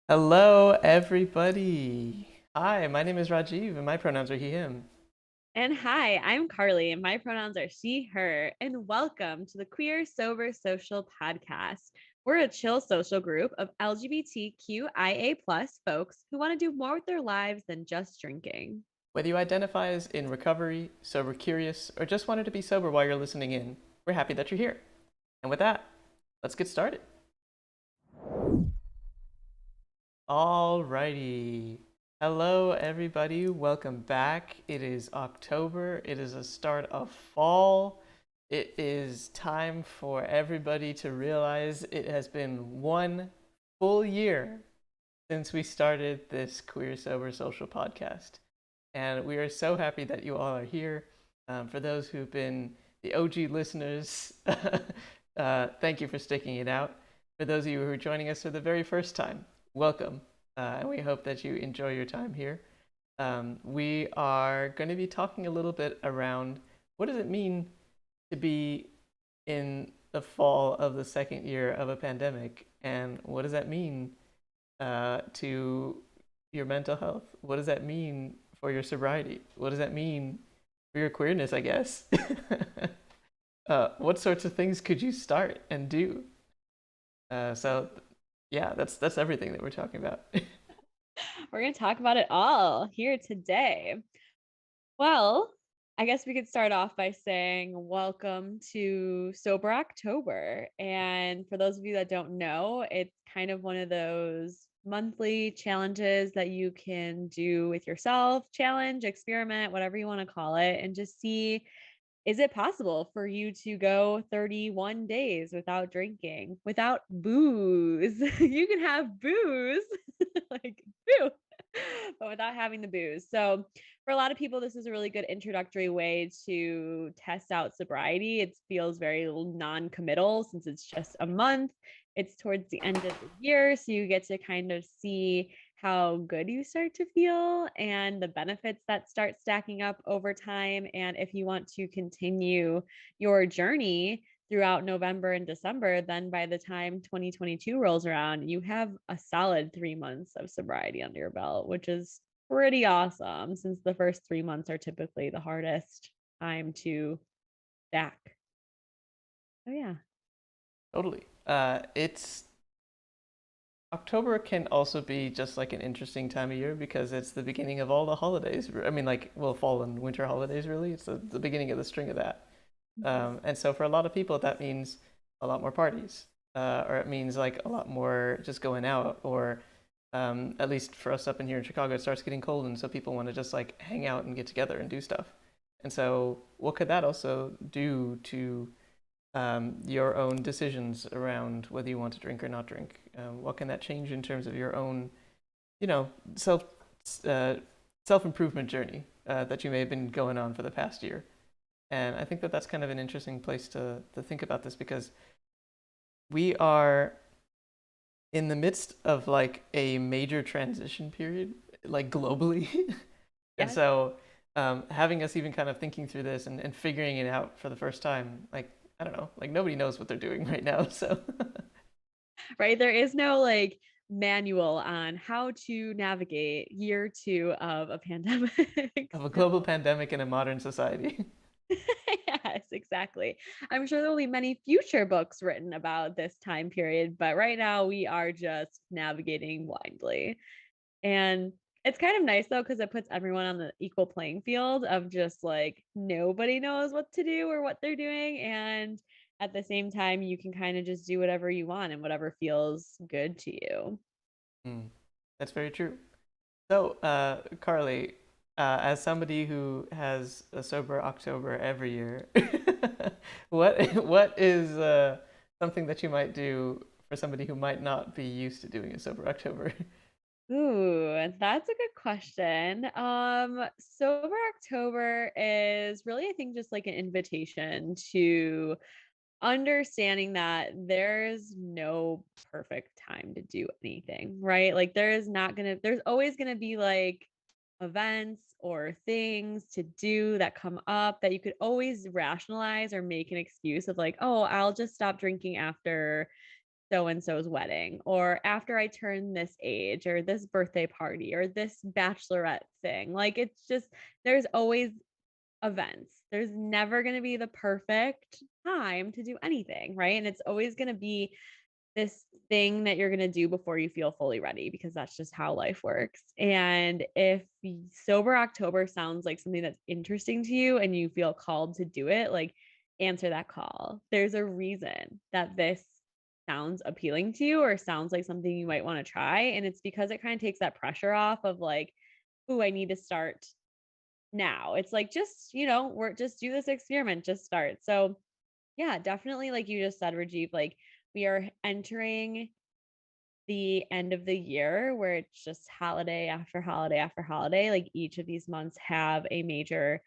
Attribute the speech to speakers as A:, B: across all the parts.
A: Hello, everybody. Hi, my name is Rajiv, and my pronouns are he, him.
B: And hi, I'm Carly, and my pronouns are she, her. And welcome to the Queer Sober Social Podcast. We're a chill social group of LGBTQIA plus folks who want to do more with their lives than just drinking.
A: Whether you identify as in recovery, sober curious, or just wanted to be sober while you're listening in, we're happy that you're here. And with that, let's get started. Alrighty. Hello, everybody. Welcome back. It is October. It is a start of fall. It is time for everybody to realize it has been one full year since we started this Queer Sober Social podcast. And we are so happy that you all are here. For those who've been the OG listeners, thank you for sticking it out. For those of you who are joining us for the very first time, welcome. And we hope that you enjoy your time here. We are going to be talking a little bit around what does it mean to be in the fall of the second year of a pandemic, and what does that mean to your mental health? What does that mean for your sobriety? What does that mean for your queerness, I guess? What sorts of things could you start and do? So, yeah, that's everything that we're talking about.
B: We're going to talk about it all here today. Well, I guess we could start off by saying welcome to Sober October. And for those of you that don't know, it's kind of one of those monthly challenges that you can do with yourself, challenge, experiment, whatever you want to call it, and just see, is it possible for you to go 31 days without drinking, without booze? You can have booze, like boo, but without having the booze. So, for a lot of people, this is a really good introductory way to test out sobriety. It feels very non committal since it's just a month. It's towards the end of the year. So, you get to kind of see how good you start to feel and the benefits that start stacking up over time. And if you want to continue your journey throughout November and December, then by the time 2022 rolls around, you have a solid 3 months of sobriety under your belt, which is pretty awesome since the first 3 months are typically the hardest time to stack. Oh, yeah.
A: Totally. It's October can also be just like an interesting time of year because it's the beginning of all the holidays. I mean, like, well, fall and winter holidays, really. It's the beginning of the string of that.
B: Mhm.
A: And so for a lot of people, that means a lot more parties, or it means like a lot more just going out, or at least for us up in here in Chicago, it starts getting cold, and so people want to just like hang out and get together and do stuff. And so, what could that also do to your own decisions around whether you want to drink or not drink? What can that change in terms of your own, you know, uh, self improvement journey that you may have been going on for the past year? And I think that that's kind of an interesting place to think about this because we are in the midst of like a major transition period, like globally. And
B: Yes.
A: so having us even kind of thinking through this and figuring it out for the first time, like, I don't know, like nobody knows what they're doing right now. So
B: Right? There is no like manual on how to navigate year two of a pandemic.
A: of a
B: So,
A: global pandemic in a modern society.
B: yes, exactly. I'm sure there will be many future books written about this time period, but right now we are just navigating blindly. And it's kind of nice though, because it puts everyone on the equal playing field of just like nobody knows what to do or what they're doing. And at the same time, you can kind of just do whatever you want and whatever feels good to you.
A: Mm, that's very true. So, Carly, as somebody who has a sober October every year, what is something that you might do for somebody who might not be used to doing a sober October?
B: Ooh, that's a good question. Sober October is really, I think, just like an invitation to understanding that there's no perfect time to do anything, right? Like there's always gonna be like events or things to do that come up that you could always rationalize or make an excuse of like, oh, I'll just stop drinking after so and so's wedding, or after I turn this age, or this birthday party, or this bachelorette thing. Like, it's just, there's always events. There's never going to be the perfect time to do anything, right? And it's always going to be this thing that you're going to do before you feel fully ready, because that's just how life works. And if sober October sounds like something that's interesting to you and you feel called to do it, like, answer that call. There's a reason that this sounds appealing to you or sounds like something you might want to try. And it's because it kind of takes that pressure off of like, oh, I need to start now. It's like, just, we're just do this experiment, just start. So yeah, definitely, like you just said, Rajiv, like, we are entering the end of the year where it's just holiday after holiday after holiday. Like, each of these months have a major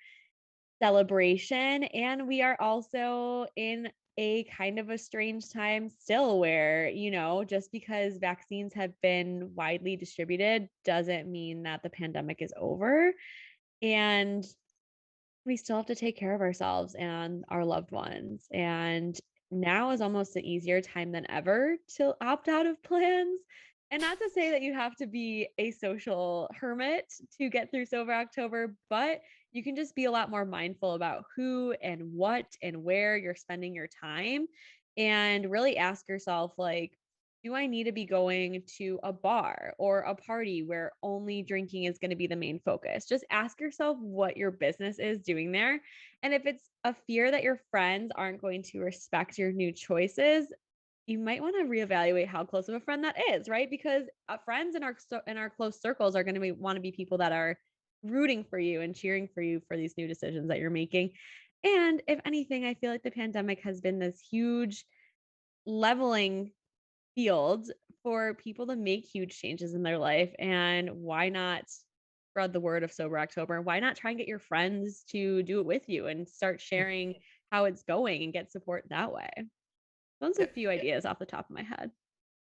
B: celebration. And we are also in a kind of a strange time still where, just because vaccines have been widely distributed doesn't mean that the pandemic is over. And we still have to take care of ourselves and our loved ones. And now is almost an easier time than ever to opt out of plans. And not to say that you have to be a social hermit to get through Sober October, but you can just be a lot more mindful about who and what and where you're spending your time. And really ask yourself, like, do I need to be going to a bar or a party where only drinking is going to be the main focus? Just ask yourself what your business is doing there. And if it's a fear that your friends aren't going to respect your new choices, you might want to reevaluate how close of a friend that is, right? Because friends in our close circles are going to want to be people that are rooting for you and cheering for you for these new decisions that you're making. And if anything, I feel like the pandemic has been this huge leveling field for people to make huge changes in their life. And why not spread the word of Sober October? Why not try and get your friends to do it with you and start sharing how it's going and get support that way? Those are
A: Yeah,
B: a few ideas off the top of my head.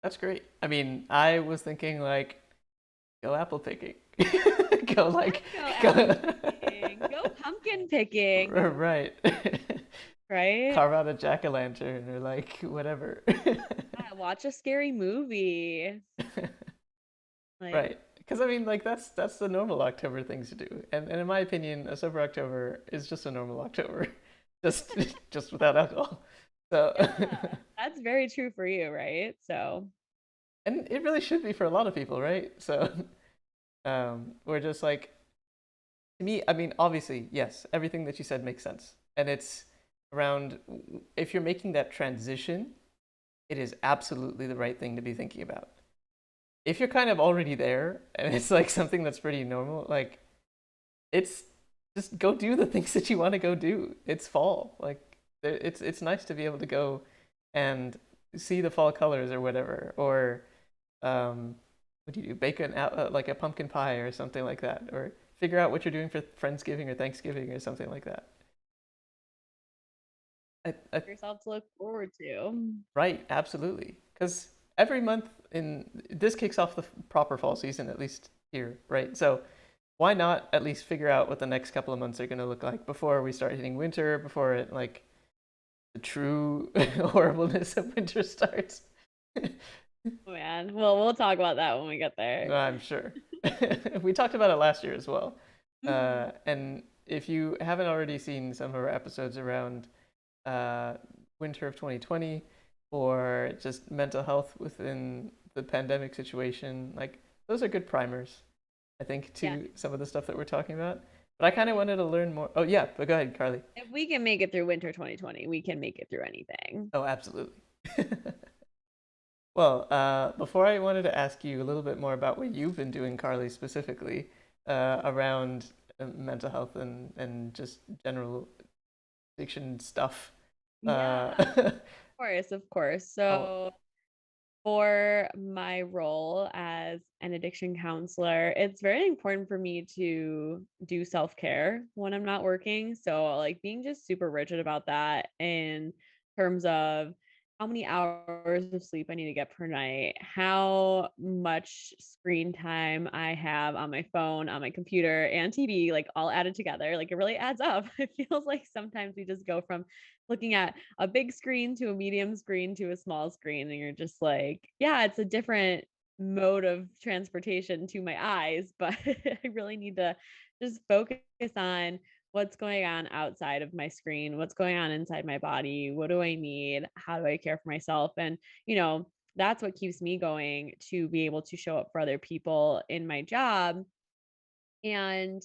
A: that's great. I mean, I was thinking like go apple picking. Go like
B: Go apple
A: go
B: picking, go pumpkin picking,
A: right.
B: right?
A: Carve out a jack-o'-lantern or like whatever.
B: Yeah, watch a scary movie. Like,
A: Right. Because I mean, like that's the normal October things to do, and in my opinion, a sober October is just a normal October, just just without alcohol. So,
B: yeah, that's very true for you, right? So,
A: and it really should be for a lot of people, right? So, we're just like to me. I mean, obviously, yes, everything that you said makes sense, and it's around if you're making that transition, it is absolutely the right thing to be thinking about. If you're kind of already there and it's like something that's pretty normal, like it's just go do the things that you want to go do. It's fall. Like it's nice to be able to go and see the fall colors or whatever. Or what do you do? Bake like a pumpkin pie or something like that, or figure out what you're doing for Friendsgiving or Thanksgiving or something like that. I,
B: yourself to look forward to.
A: right, absolutely. Because every month in this kicks off the proper fall season, at least here, right? So why not at least figure out what the next couple of months are going to look like before we start hitting winter, before it like the true horribleness of winter starts.
B: Oh, man. Well, we'll talk about that when we get there.
A: I'm sure. We talked about it last year as well.
B: Mhm.
A: And if you haven't already seen some of our episodes around uh, winter of 2020 or just mental health within the pandemic situation, like those are good primers, I think,
B: Yeah.
A: to some of the stuff that we're talking about. But I kind of wanted to learn more. Oh, yeah, but go ahead, Carly.
B: If we can make it through winter 2020, we can make it through anything.
A: Oh, absolutely. Well, before I wanted to ask you a little bit more about what you've been doing, Carly, specifically around mental health and just general addiction stuff.
B: Yeah, of
A: Uh,
B: course, of course.
A: oh,
B: So, for my role as an addiction counselor, it's very important for me to do self-care when I'm not working. So, like, being just super rigid about that in terms of how many hours of sleep I need to get per night, how much screen time I have on my phone, on my computer, and TV, like all added together. Like it really adds up. It feels like sometimes we just go from looking at a big screen to a medium screen to a small screen, and you're just like, yeah, it's a different mode of transportation to my eyes, but I really need to just focus on what's going on outside of my screen, what's going on inside my body, what do I need, how do I care for myself, and that's what keeps me going to be able to show up for other people in my job. And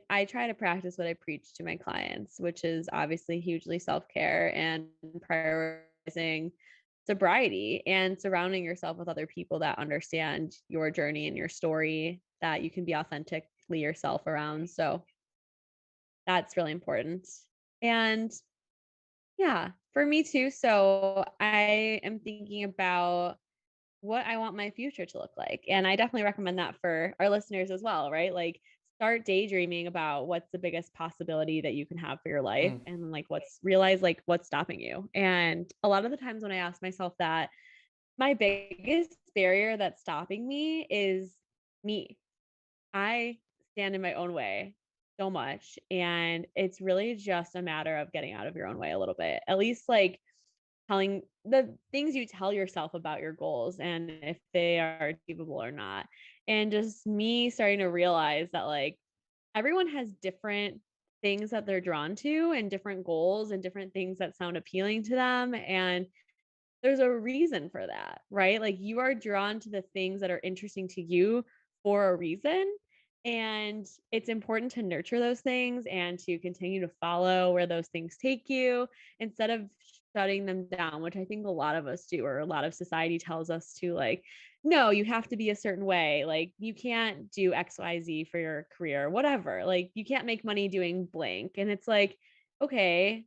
B: I try to practice what I preach to my clients, which is obviously hugely self-care and prioritizing sobriety and surrounding yourself with other people that understand your journey and your story, that you can be authentically yourself around. So that's really important. And yeah, for me too. So I am thinking about what I want my future to look like. And I definitely recommend that for our listeners as well, right? Like start daydreaming about what's the biggest possibility that you can have for your life,
A: Mm,
B: and like realize like what's stopping you. And a lot of the times when I ask myself that, my biggest barrier that's stopping me is me. I stand in my own way so much, and it's really just a matter of getting out of your own way a little bit. At least like telling the things you tell yourself about your goals and if they are achievable or not. And just me starting to realize that like everyone has different things that they're drawn to and different goals and different things that sound appealing to them, and there's a reason for that, right? Like you are drawn to the things that are interesting to you for a reason. And it's important to nurture those things and to continue to follow where those things take you instead of shutting them down, which I think a lot of us do, or a lot of society tells us to like, no, you have to be a certain way. Like you can't do XYZ for your career, whatever. Like you can't make money doing blank. And it's like, okay,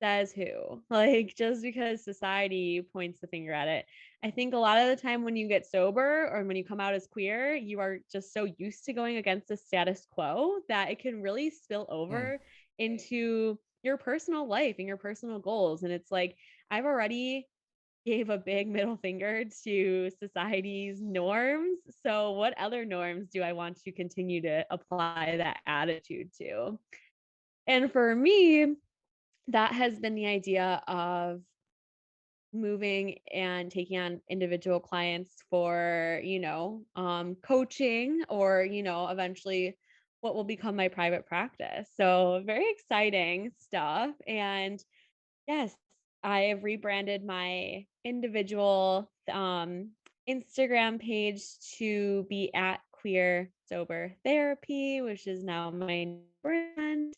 B: says who? Like, just because society points the finger at it. I think a lot of the time when you get sober or when you come out as queer, you are just so used to going against the status quo that it can really spill
A: mm,
B: over into your personal life and your personal goals. And it's like, I've already gave a big middle finger to society's norms. So, what other norms do I want to continue to apply that attitude to? And for me, that has been the idea of moving and taking on individual clients for, coaching or, eventually what will become my private practice. So, very exciting stuff. And yes, I have rebranded my individual Instagram page to be at Queer Sober Therapy, which is now my brand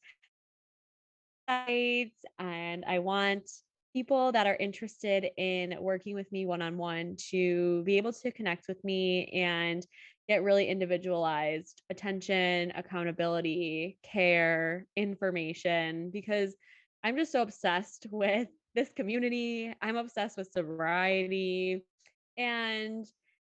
B: sites, and I want people that are interested in working with me one on one to be able to connect with me and get really individualized attention, accountability, care, information, because I'm just so obsessed with this community. I'm obsessed with sobriety, and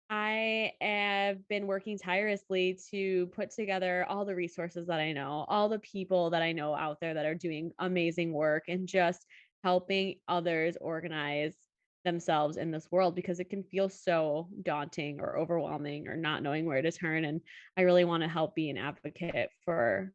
B: I have been working tirelessly to put together all the resources that I know, all the people that I know out there that are doing amazing work, and just helping others organize themselves in this world, because it can feel so daunting or overwhelming or not knowing where to turn. And I really want to help be an advocate for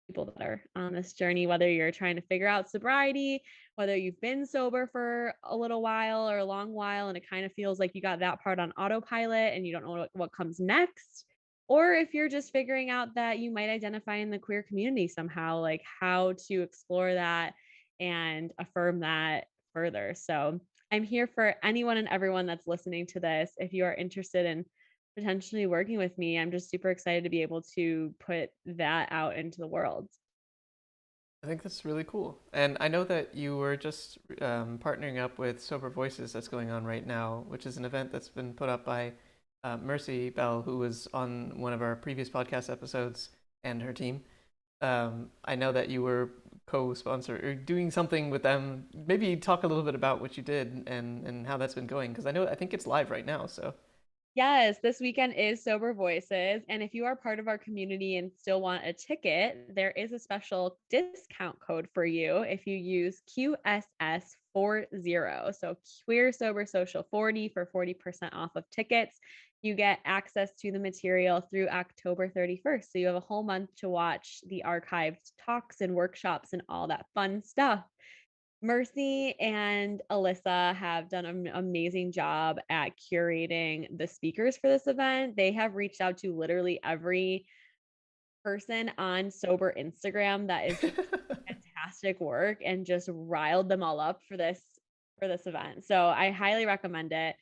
B: people that are on this journey, whether you're trying to figure out sobriety, whether you've been sober for a little while or a long while, and it kind of feels like you got that part on autopilot and you don't know what comes next. Or if you're just figuring out that you might identify in the queer community somehow, like how to explore that and affirm that further. So I'm here for anyone and everyone that's listening to this. If you are interested in potentially working with me, I'm just super excited to be able to put that out into the world.
A: I think that's really cool. And I know that you were just partnering up with Sober Voices that's going on right now, which is an event that's been put up by Mercy Bell, who was on one of our previous podcast episodes, and her team. I know that you were co-sponsor or doing something with them. Maybe talk a little bit about what you did and how that's been going, because I think it's live right now. So.
B: Yes, this weekend is Sober Voices, and if you are part of our community and still want a ticket, there is a special discount code for you if you use QSS40. So Queer Sober Social 40 for 40% off of tickets. You get access to the material through October 31st. So you have a whole month to watch the archived talks and workshops and all that fun stuff. Mercy and Alyssa have done an amazing job at curating the speakers for this event. They have reached out to literally every person on sober Instagram that is doing fantastic work and just riled them all up for this event. So I highly recommend it.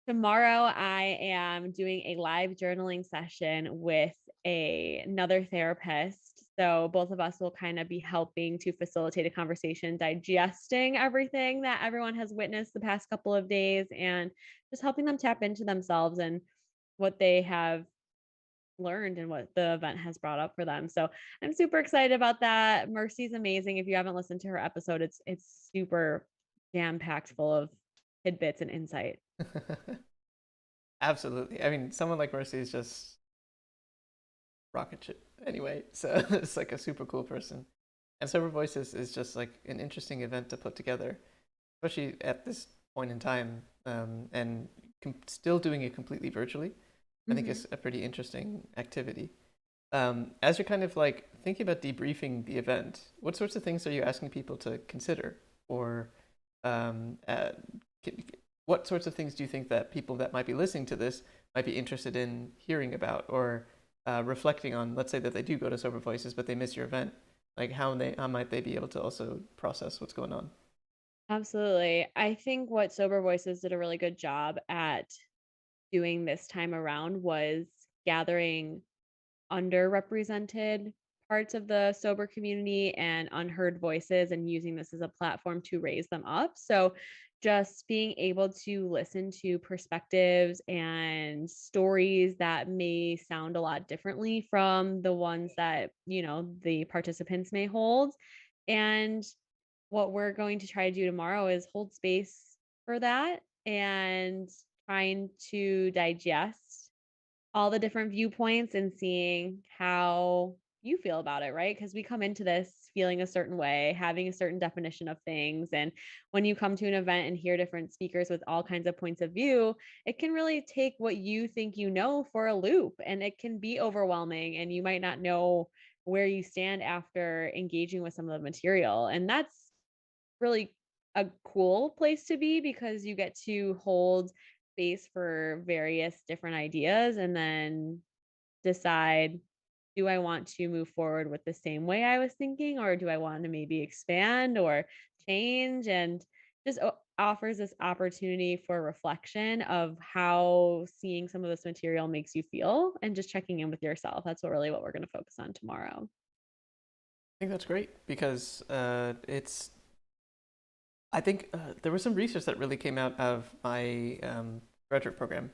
B: Tomorrow I am doing a live journaling session with another therapist. So both of us will kind of be helping to facilitate a conversation, digesting everything that everyone has witnessed the past couple of days and just helping them tap into themselves and what they have learned and what the event has brought up for them. So I'm super excited about that. Mercy's amazing. If you haven't listened to her episode, it's super jam packed full of tidbits and insight.
A: Absolutely. I mean, someone like Mercy is just rocket ship anyway. So it's like a super cool person. And Sober Voices is just like an interesting event to put together, especially at this point in time, and still doing it completely virtually. I think
B: Mhm.
A: is a pretty interesting activity. As you're kind of like thinking about debriefing the event, what sorts of things are you asking people to consider, or um, uh, what sorts of things do you think that people that might be listening to this might be interested in hearing about or reflecting on? Let's say that they do go to Sober Voices, but they miss your event. Like how might they be able to also process what's going on?
B: Absolutely. I think what Sober Voices did a really good job at doing this time around was gathering underrepresented parts of the sober community and unheard voices and using this as a platform to raise them up. So just being able to listen to perspectives and stories that may sound a lot differently from the ones that, the participants may hold. And what we're going to try to do tomorrow is hold space for that and trying to digest all the different viewpoints and seeing how you feel about it, right? Because we come into this feeling a certain way, having a certain definition of things. And when you come to an event and hear different speakers with all kinds of points of view, it can really take what you think you know for a loop and it can be overwhelming. And you might not know where you stand after engaging with some of the material. And that's really a cool place to be because you get to hold space for various different ideas and then decide, do I want to move forward with the same way I was thinking or do I want to maybe expand or change, and just offers this opportunity for reflection of how seeing some of this material makes you feel and just checking in with yourself. That's what we're going to focus on tomorrow.
A: I think that's great because I think there was some research that really came out of my graduate program,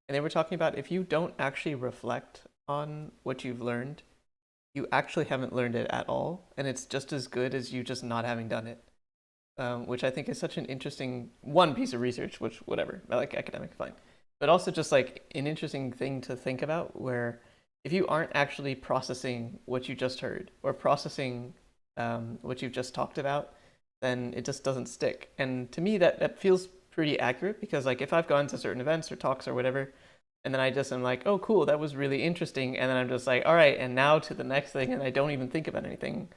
A: and they were talking about if you don't actually reflect on what you've learned, you actually haven't learned it at all, and it's just as good as you just not having done it. Which I think is such an interesting one piece of research, which whatever, I like academic, fine, but also just like an interesting thing to think about where if you aren't actually processing what you just heard or processing what you've just talked about, then it just doesn't stick. And to me, that feels pretty accurate because like if I've gone to certain events or talks or whatever, and then I just am like, oh, cool, that was really interesting, and then I'm just like, all right, and now to the next thing, and I don't even think about anything.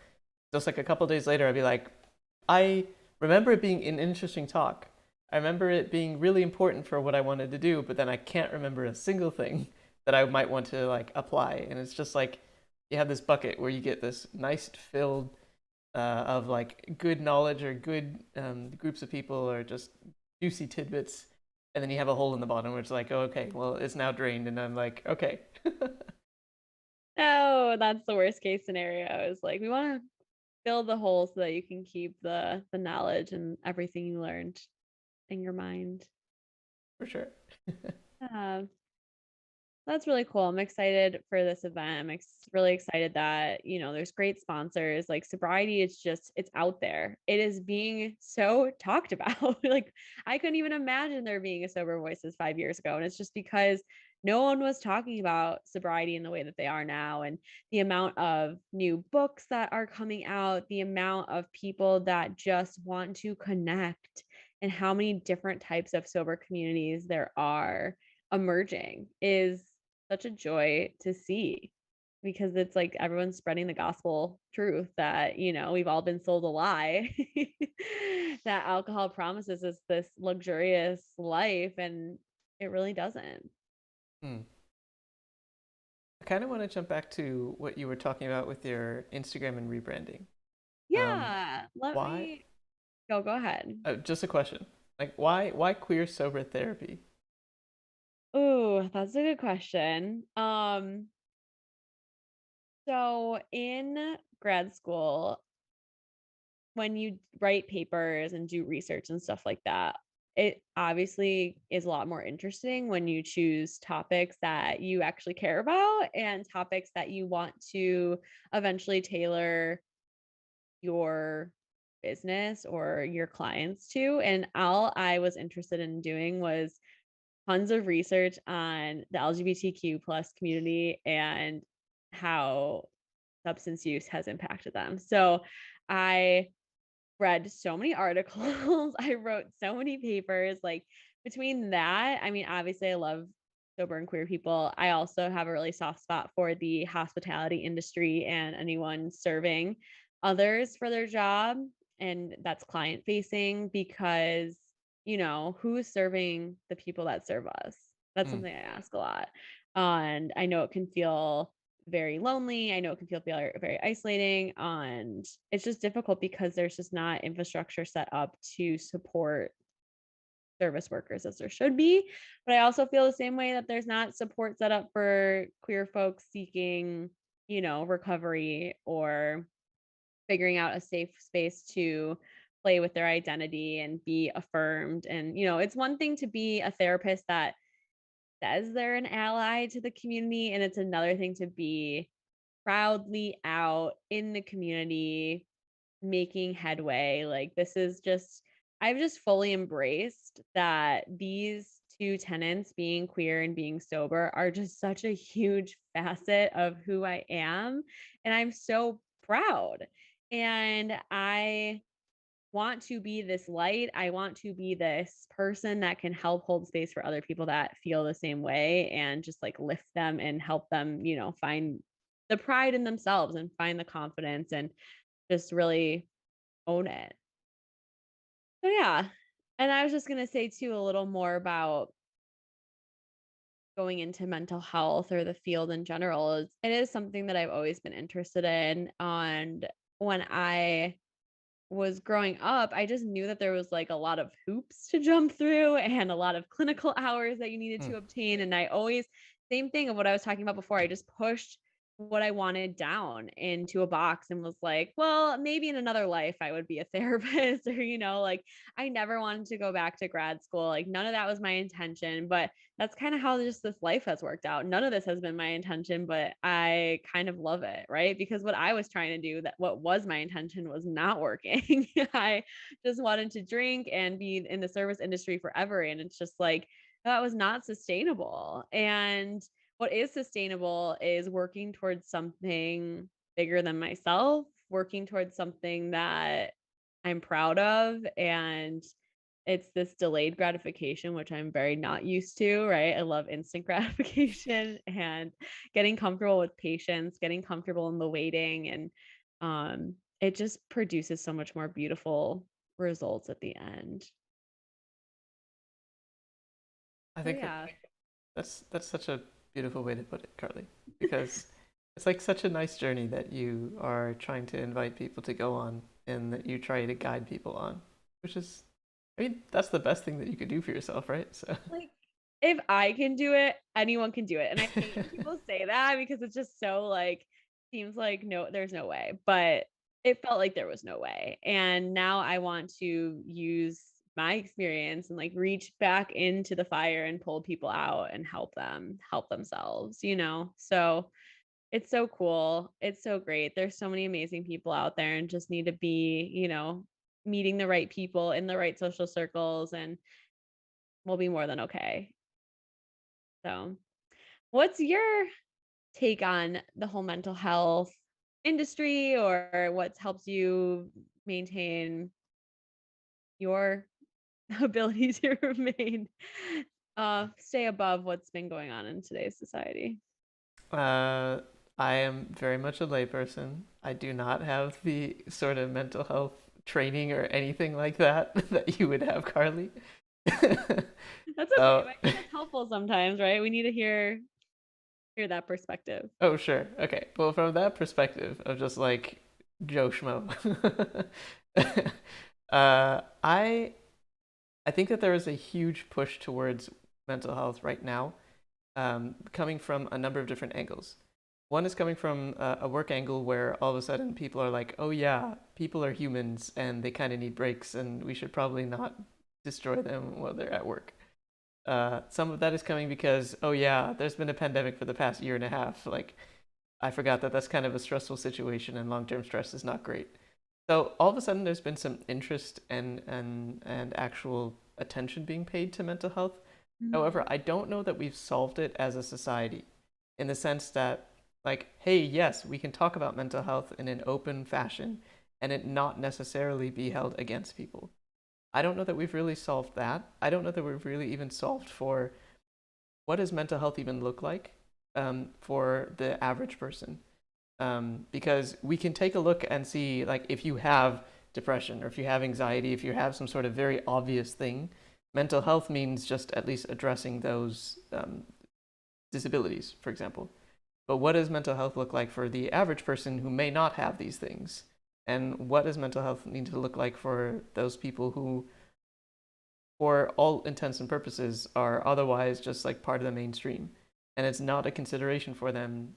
A: Just like a couple days later, I'd be like, I remember it being an interesting talk. I remember it being really important for what I wanted to do, but then I can't remember a single thing that I might want to like apply. And it's just like you have this bucket where you get this nice filled of like good knowledge or good groups of people or just juicy tidbits, and then you have a hole in the bottom where it's like, oh, okay, well, it's now drained, and I'm like, okay.
B: No, that's the worst case scenario. Is like we want to fill the hole so that you can keep the knowledge and everything you learned in your mind.
A: For sure.
B: Yeah, that's really cool. I'm excited for this event. Really excited that, there's great sponsors. Like sobriety, it's out there. It is being so talked about. Like I couldn't even imagine there being a Sober Voices 5 years ago. And it's just because no one was talking about sobriety in the way that they are now. And the amount of new books that are coming out, the amount of people that just want to connect, and how many different types of sober communities there are emerging is such a joy to see, because it's like everyone's spreading the gospel truth that, we've all been sold a lie that alcohol promises us this luxurious life, and it really doesn't.
A: Hmm. I kind of want to jump back to what you were talking about with your Instagram and rebranding. Um,
B: Yeah, let
A: why?
B: me go ahead.
A: Just a question. Like, why queer sober therapy?
B: Ooh, that's a good question. So in grad school, when you write papers and do research and stuff like that, it obviously is a lot more interesting when you choose topics that you actually care about and topics that you want to eventually tailor your business or your clients to. And all I was interested in doing was tons of research on the LGBTQ plus community and how substance use has impacted them. So I read so many articles, I wrote so many papers, like, between that, I mean, obviously, I love sober and queer people. I also have a really soft spot for the hospitality industry and anyone serving others for their job, and that's client facing because, who's serving the people that serve us? That's
A: Hmm.
B: something I ask a lot, and I know it can feel very lonely. I know it can feel very, very isolating, and it's just difficult because there's just not infrastructure set up to support service workers as there should be. But I also feel the same way that there's not support set up for queer folks seeking, recovery or figuring out a safe space to play with their identity and be affirmed. And, it's one thing to be a therapist that says they're an ally to the community, and it's another thing to be proudly out in the community, making headway. Like, this is just I've just fully embraced that these 2 tenants, being queer and being sober, are just such a huge facet of who I am, and I'm so proud. And I want to be this light. I want to be this person that can help hold space for other people that feel the same way, and just like lift them and help them, find the pride in themselves and find the confidence and just really own it. So yeah. And I was just going to say too a little more about going into mental health or the field in general. It is something that I've always been interested in. And when I was growing up, I just knew that there was, like, a lot of hoops to jump through and a lot of clinical hours that you needed
A: Hmm.
B: to obtain, and I always same thing of what I was talking about before, I just pushed what I wanted down into a box and was like, "Well, maybe in another life I would be a therapist," or, like, I never wanted to go back to grad school, like, none of that was my intention, but that's kinda how just this life has worked out. None of this has been my intention, but I kind of love it, right? Because what I was trying to do, that what was my intention, was not working. I just wanted to drink and be in the service industry forever, and it's just like, that was not sustainable. And what is sustainable is working towards something bigger than myself, working towards something that I'm proud of, and it's this delayed gratification, which I'm very not used to, right? I love instant gratification, and getting comfortable with patience, getting comfortable in the waiting, and it just produces so much more beautiful results at the end.
A: I
B: So
A: think
B: yeah.
A: that's such a beautiful way to put it, Carly, because it's like such a nice journey that you are trying to invite people to go on and that you try to guide people on, which is, I mean, that's the best thing that you could do for yourself, right? So,
B: Like, if I can do it, anyone can do it. And I hate when people say that because it's just so like seems like no, there's no way. But it felt like there was no way. And now I want to use my experience and like reach back into the fire and pull people out and help them help themselves. So it's so cool. It's so great. There's so many amazing people out there, and just need to be, meeting the right people in the right social circles, and we'll be more than okay. So What's your take on the whole mental health industry, or what's helped you maintain your ability to remain stay above what's been going on in today's society?
A: Uh, I am very much a layperson. I do not have the sort of mental health training or anything like that that you would have, Carly.
B: That's okay,
A: So,
B: but I think that's helpful sometimes, right? We need to hear that perspective.
A: oh, sure. Okay. Well, from that perspective of just like Joe Schmo, I think that there is a huge push towards mental health right now, coming from a number of different angles. One is coming from a work angle where all of a sudden people are like, oh yeah, people are humans and they kind of need breaks, and we should probably not destroy them while they're at work. Some of that is coming because, oh yeah, there's been a pandemic for the past year and a half. Like, I forgot that that's kind of a stressful situation, and long-term stress is not great. So all of a sudden, there's been some interest and actual attention being paid to mental health. However,
B: Mhm.
A: I don't know that we've solved it as a society, in the sense that, like, hey, yes, we can talk about mental health in an open fashion, and it not necessarily be held against people. I don't know that we've really solved that. I don't know that we've really even solved for what does mental health even look like, for the average person. Because we can take a look and see, like, if you have depression or if you have anxiety, if you have some sort of very obvious thing, mental health means just at least addressing those, disabilities, for example. But what does mental health look like for the average person who may not have these things? And what does mental health need to look like for those people who, for all intents and purposes, are otherwise just like part of the mainstream? And it's not a consideration for them,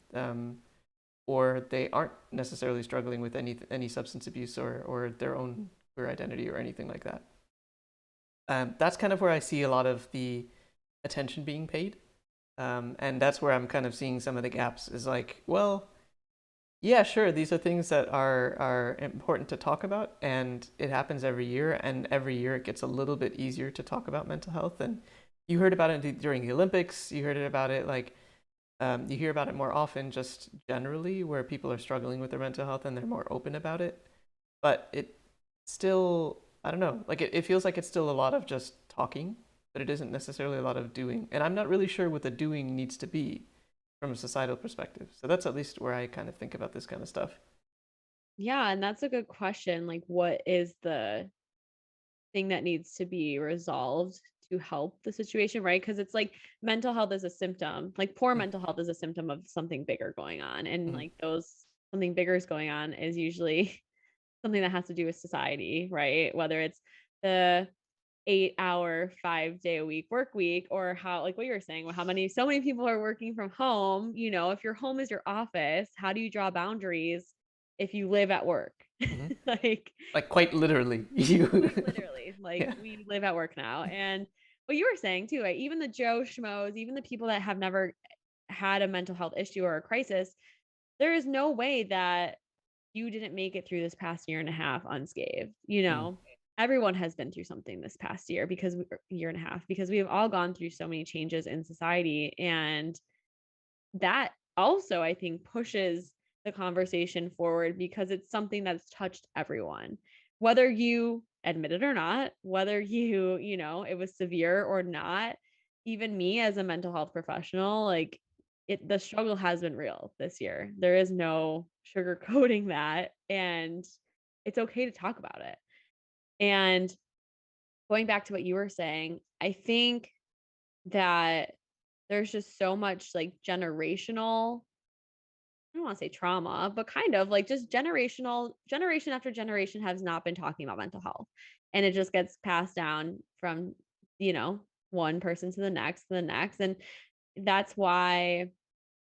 A: or they aren't necessarily struggling with any substance abuse or their own queer identity or anything like that. That's kind of where I see a lot of the attention being paid, and that's where I'm kind of seeing some of the gaps. Is like, well, yeah, sure, these are things that are important to talk about, and it happens every year, and every year it gets a little bit easier to talk about mental health. And you heard about it during the Olympics. You heard about it like, you hear about it more often just generally where people are struggling with their mental health and they're more open about it. But it still, I don't know, like it feels like it's still a lot of just talking, but it isn't necessarily a lot of doing. And I'm not really sure what the doing needs to be from a societal perspective. So that's at least where I kind of think about this kind of stuff.
B: Yeah, and that's a good question. Like, what is the thing that needs to be resolved to help the situation, right? Because it's like mental health is a symptom, like poor mental health is a symptom of something bigger going on. And
A: Mm-hmm.
B: like those something bigger is going on is usually something that has to do with society, right? Whether it's the 8-hour, 5-day a week work week, or how, like what you were saying, how many, so many people are working from home. If your home is your office, how do you draw boundaries if you live at work?
A: Mm-hmm.
B: Like,
A: Like quite literally, you.
B: quite literally, like
A: Yeah.
B: we live at work now. And what you were saying too, right? Even the Joe Schmoes, even the people that have never had a mental health issue or a crisis, there is no way that you didn't make it through this past year and a half unscathed.
A: Mm.
B: Everyone has been through something this past year, year and a half, because we have all gone through so many changes in society. And that also, I think, pushes the conversation forward because it's something that's touched everyone, whether you admit it or not, whether it was severe or not. Even me as a mental health professional, like the struggle has been real this year. There is no sugarcoating that. And it's okay to talk about it. And going back to what you were saying, I think that there's just so much like generational, I don't want to say trauma, but kind of like just generation after generation has not been talking about mental health. And it just gets passed down from, you know, one person to the next. And that's why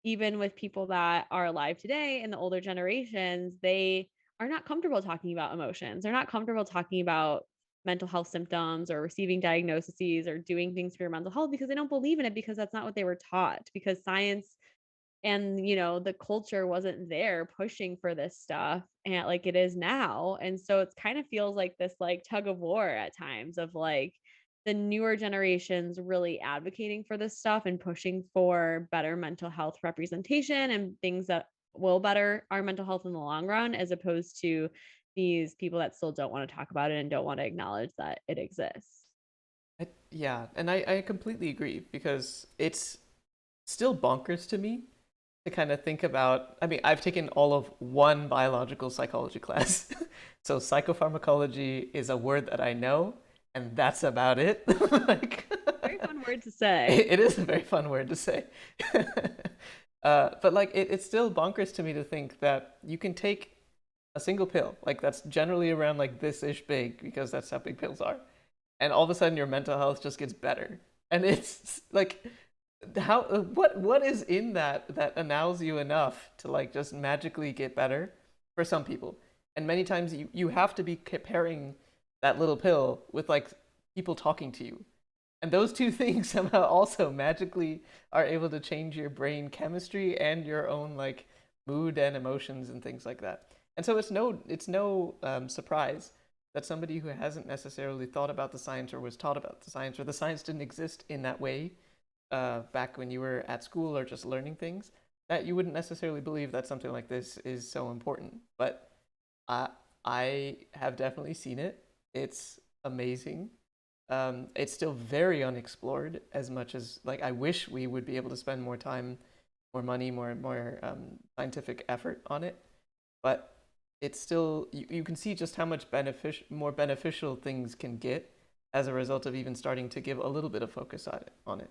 B: even with people that are alive today in the older generations, they are not comfortable talking about emotions. They're not comfortable talking about mental health symptoms or receiving diagnoses or doing things for your mental health because they don't believe in it, because that's not what they were taught, because science and the culture wasn't there pushing for this stuff and like it is now. And so it's kind of feels like this like tug of war at times of like the newer generations really advocating for this stuff and pushing for better mental health representation and things that will better our mental health in the long run, as opposed to these people that still don't want to talk about it and don't want to acknowledge that it exists.
A: Yeah, and I completely agree because it's still bonkers to me to kind of think about. I mean, I've taken all of one biological psychology class. So psychopharmacology is a word that I know, and that's about it. Like,
B: Very fun word to say.
A: it is a very fun word to say. But like, it's still bonkers to me to think that you can take a single pill, like that's generally around like this ish big, because that's how big pills are, and all of a sudden your mental health just gets better. And it's like, how what is in that annoys you enough to like just magically get better for some people? And many times you have to be comparing that little pill with like people talking to you, and those two things somehow also magically are able to change your brain chemistry and your own like mood and emotions and things like that. And so it's no surprise that somebody who hasn't necessarily thought about the science or was taught about the science, or the science didn't exist in that way back when you were at school or just learning things, that you wouldn't necessarily believe that something like this is so important. But I I have definitely seen it. It's amazing. It's still very unexplored. As much as like I wish we would be able to spend more time, more money, more scientific effort on it, but it's still you can see just how much more beneficial things can get as a result of even starting to give a little bit of focus on it.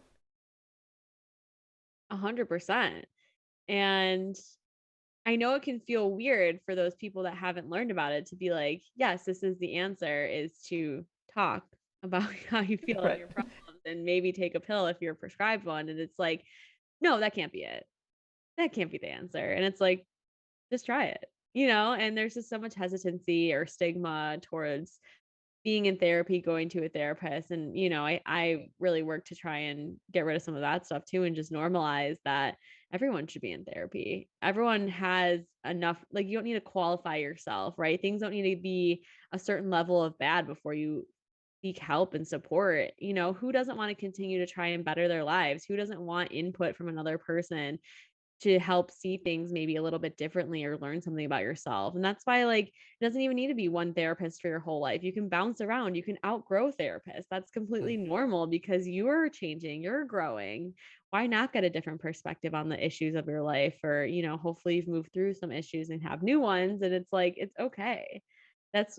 B: 100%. And I know it can feel weird for those people that haven't learned about it to be like, yes, this is the answer, is to talk about how you feel and
A: Right.
B: your problems and maybe take a pill if you're prescribed one. And it's like, no, that can't be it. That can't be the answer. And it's like, just try it, and there's just so much hesitancy or stigma towards being in therapy, going to a therapist. And, I really work to try and get rid of some of that stuff too and just normalize that everyone should be in therapy. Everyone has enough, like, you don't need to qualify yourself, right? Things don't need to be a certain level of bad before you seek help and support. Who doesn't want to continue to try and better their lives? Who doesn't want input from another person to help see things maybe a little bit differently or learn something about yourself? And that's why, like, it doesn't even need to be one therapist for your whole life. You can bounce around, you can outgrow therapists. That's completely normal because you're changing, you're growing. Why not get a different perspective on the issues of your life? Or, hopefully you've moved through some issues and have new ones. And it's like, it's okay.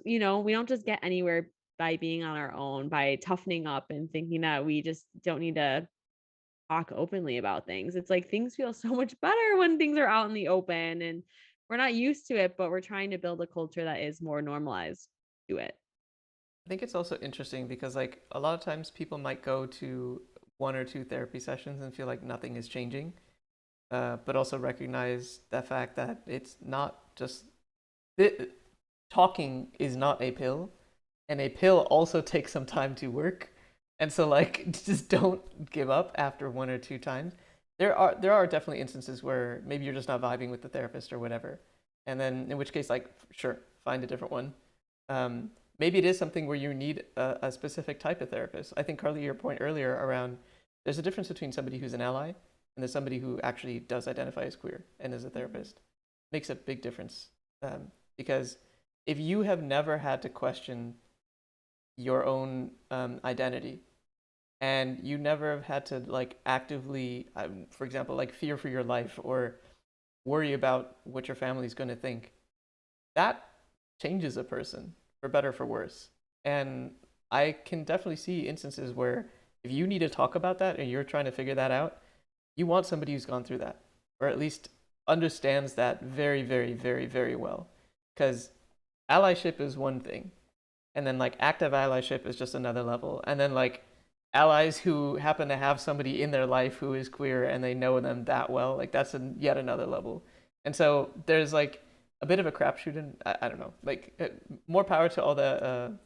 B: We don't just get anywhere by being on our own, by toughening up and thinking that we just don't need to talk openly about things. It's like things feel so much better when things are out in the open, and we're not used to it, but we're trying to build a culture that is more normalized to it.
A: I think it's also interesting because like a lot of times people might go to one or two therapy sessions and feel like nothing is changing, but also recognize the fact that it's not just it, talking is not a pill, and a pill also takes some time to work. And so like just don't give up after one or two times. There are definitely instances where maybe you're just not vibing with the therapist or whatever. And then in which case like sure, find a different one. Maybe it is something where you need a specific type of therapist. I think Carly, your point earlier around there's a difference between somebody who's an ally and there's somebody who actually does identify as queer and is a therapist. Makes a big difference. Because if you have never had to question your own identity, and you never have had to like actively, for example, like fear for your life or worry about what your family's going to think, that changes a person for better or for worse. And I can definitely see instances where if you need to talk about that and you're trying to figure that out, you want somebody who's gone through that, or at least understands that very, very, very, very well. Because allyship is one thing, and then like active allyship is just another level, and then like allies who happen to have somebody in their life who is queer and they know them that well, like that's yet another level. And so there's like a bit of a crapshoot, and I don't know, like more power to all the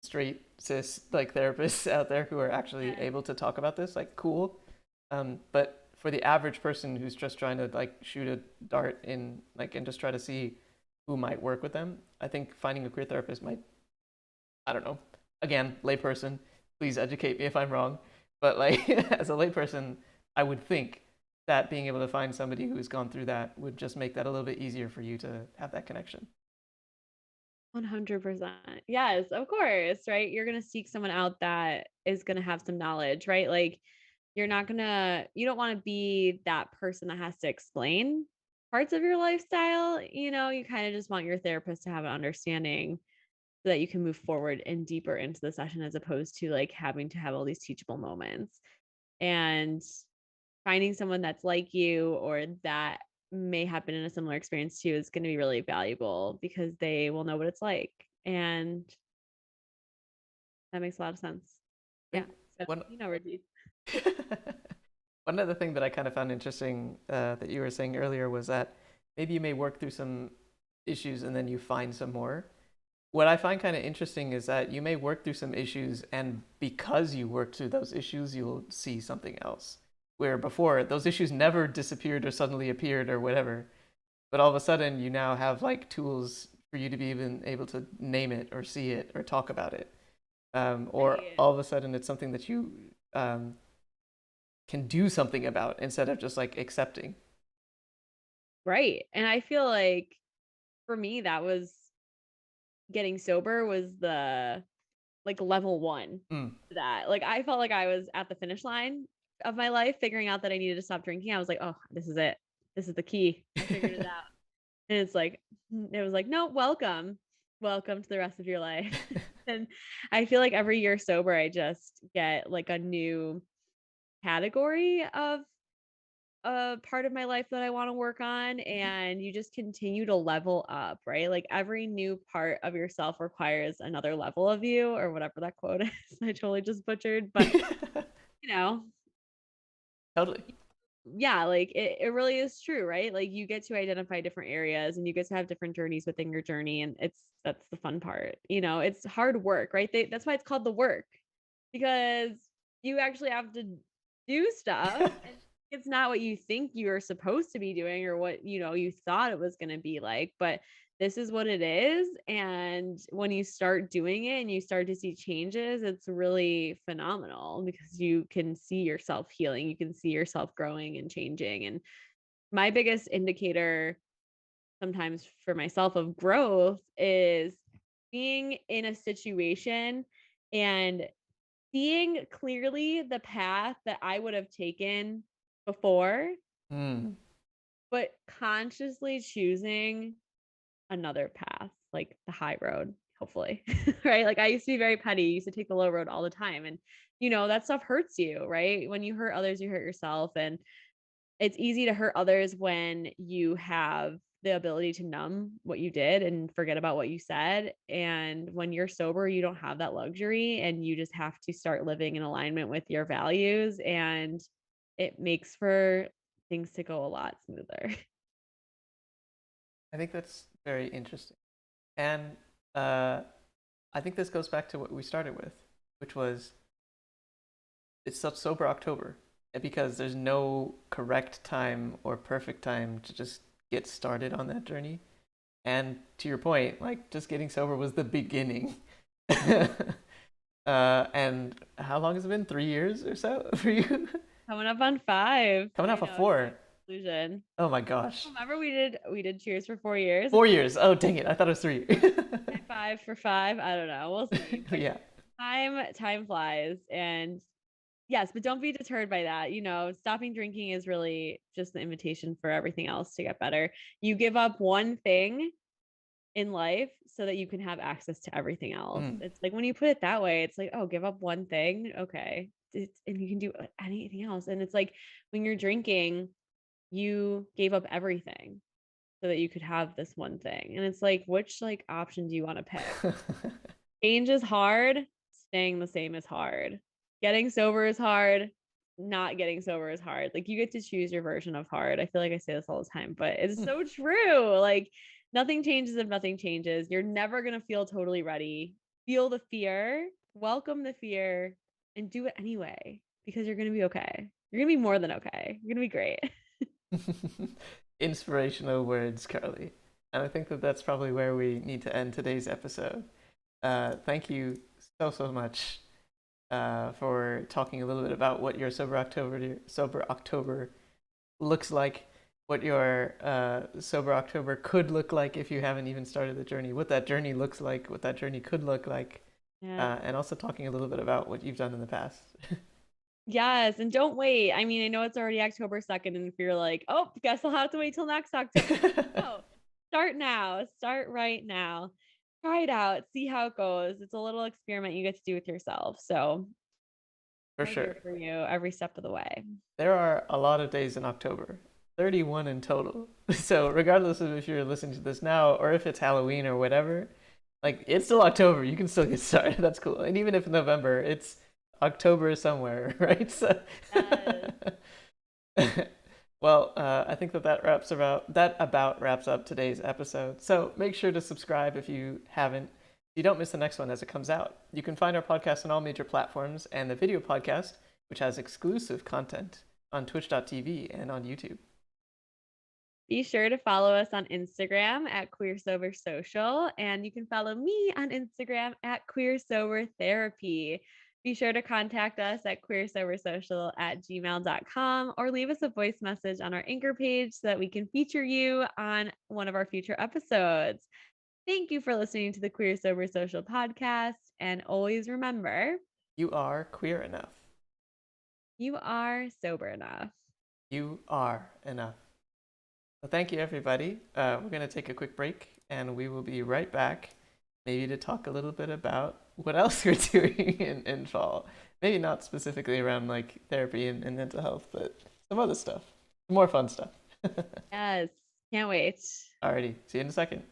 A: straight cis like therapists out there who are actually
B: Yeah.
A: able to talk about this, like cool. But for the average person who's just trying to like shoot a dart in like and just try to see who might work with them, I think finding a queer therapist might, I don't know, again, layperson, please educate me if I'm wrong, but like as a layperson, I would think that being able to find somebody who's gone through that would just make that a little bit easier for you to have that connection.
B: 100%. Yes, of course, right? You're going to seek someone out that is going to have some knowledge, right? Like you don't want to be that person that has to explain parts of your lifestyle. You kind of just want your therapist to have an understanding so that you can move forward and deeper into the session as opposed to like having to have all these teachable moments. And finding someone that's like you or that may have been in a similar experience to you is going to be really valuable because they will know what it's like. And that makes a lot of sense.
A: I
B: Yeah.
A: think
B: So,
A: one
B: Rajiv.
A: one other thing that I kind of found interesting that you were saying earlier was that maybe you may work through some issues and then you find some more. What I find kind of interesting is that you may work through some issues, and because you worked through those issues, you'll see something else. Where before, those issues never disappeared or suddenly appeared or whatever, but all of a sudden, you now have like tools for you to be even able to name it or see it or talk about it. Or
B: Right.
A: all of a sudden, it's something that you can do something about instead of just like accepting.
B: Right. And I feel like for me, that was getting sober was the like level one
A: Mm.
B: to that. Like I felt like I was at the finish line of my life, figuring out that I needed to stop drinking. I was like, oh, this is it. This is the key. I figured it out. And it was like, no, welcome. Welcome to the rest of your life. And I feel like every year sober, I just get like a new category of a part of my life that I want to work on, and you just continue to level up, right? Like every new part of yourself requires another level of you or whatever that quote is. I totally just butchered, but you know,
A: Totally.
B: yeah, like it really is true, right? Like you get to identify different areas and you get to have different journeys within your journey. And that's the fun part. It's hard work, right? That's why it's called the work because you actually have to do stuff and it's not what you think you're supposed to be doing or what you thought it was going to be like, but this is what it is. And when you start doing it and you start to see changes, it's really phenomenal because you can see yourself healing, you can see yourself growing and changing. And my biggest indicator sometimes for myself of growth is being in a situation and seeing clearly the path that I would have taken before,
A: Mm.
B: but consciously choosing another path, like the high road, hopefully. Right? Like I used to be very petty, used to take the low road all the time. And that stuff hurts you, right? When you hurt others, you hurt yourself. And it's easy to hurt others when you have the ability to numb what you did and forget about what you said. And when you're sober, you don't have that luxury and you just have to start living in alignment with your values. And it makes for things to go a lot smoother.
A: I think that's very interesting. And uh, I think this goes back to what we started with, which was it's such sober October because there's no correct time or perfect time to just get started on that journey. And to your point, like just getting sober was the beginning. And how long has it been? 3 years or so for you?
B: Coming up on 5.
A: Coming
B: I
A: off of
B: know, time
A: four.
B: conclusion.
A: Oh my gosh.
B: Remember we did cheers for 4 years.
A: 4 years. Oh, dang it. I thought it was three.
B: High five for 5. I don't know. We'll see. But
A: Yeah.
B: time flies. And yes, but don't be deterred by that. Stopping drinking is really just the invitation for everything else to get better. You give up one thing in life so that you can have access to everything else.
A: Mm.
B: It's like when you put it that way, it's like, oh, give up one thing. Okay. And you can do anything else. And it's like when you're drinking, you gave up everything so that you could have this one thing. And it's like, which like option do you want to pick? Change is hard, staying the same is hard. Getting sober is hard, not getting sober is hard. Like you get to choose your version of hard. I feel like I say this all the time, but it's so true. Like nothing changes if nothing changes. You're never going to feel totally ready. Feel the fear, welcome the fear, and do it anyway because you're going to be okay. You're going to be more than okay. You're going to be great.
A: Inspirational words, Carly. And I think that that's probably where we need to end today's episode. Thank you so much for talking a little bit about what your sober October looks like, what your sober October could look like if you haven't even started the journey, what that journey looks like, what that journey could look like,
B: Yeah.
A: and also talking a little bit about what you've done in the past.
B: Yes, and don't wait. I mean, I know it's already October 2nd, and if you're like, oh, guess I'll have to wait till next October. No, start now. Start right now. Try it out. See how it goes. It's a little experiment you get to do with yourself. So
A: For
B: we're here
A: sure.
B: for you every step of the way.
A: There are a lot of days in October, 31 in total. So, regardless of if you're listening to this now or if it's Halloween or whatever, like it's still October. You can still get started. That's cool. And even if November, it's October somewhere, right? So,
B: Yes.
A: well, I think that about wraps up today's episode. So make sure to subscribe if you haven't. So you don't miss the next one as it comes out. You can find our podcast on all major platforms and the video podcast, which has exclusive content on twitch.tv and on YouTube.
B: Be sure to follow us on Instagram at Queer Sober Social, and you can follow me on Instagram at Queer Sober Therapy. Be sure to contact us at queersobersocial@gmail.com or leave us a voice message on our Anchor page so that we can feature you on one of our future episodes. Thank you for listening to the Queer Sober Social podcast, and always remember,
A: You are queer enough.
B: you are sober enough.
A: You are enough. Well, thank you, everybody. We're going to take a quick break and we will be right back, maybe to talk a little bit about what else we're doing in fall. Maybe not specifically around like therapy and mental health, but some other stuff, more fun stuff.
B: Yes, can't wait.
A: Alrighty, see you in a second.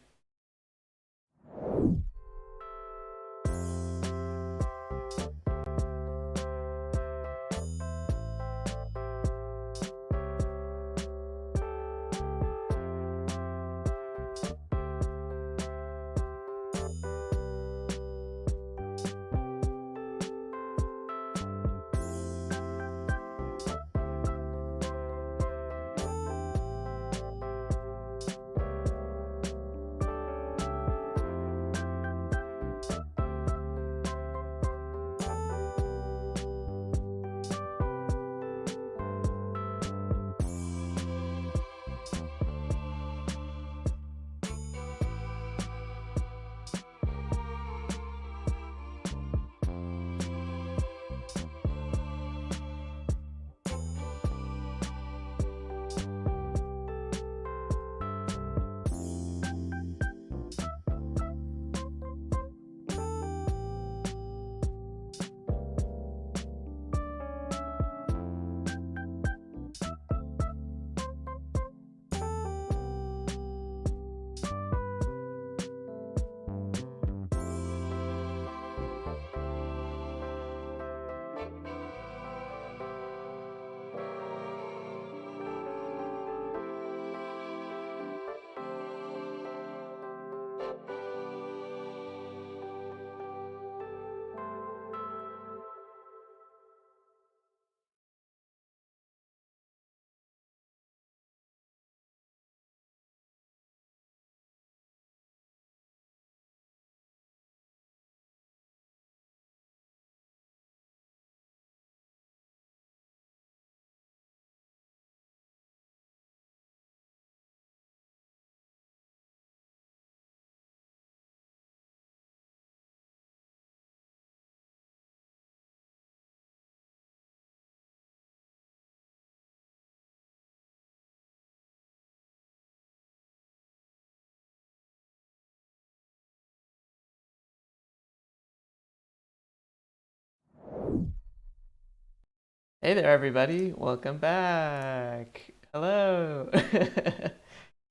A: Hey there, everybody. Welcome back. Hello.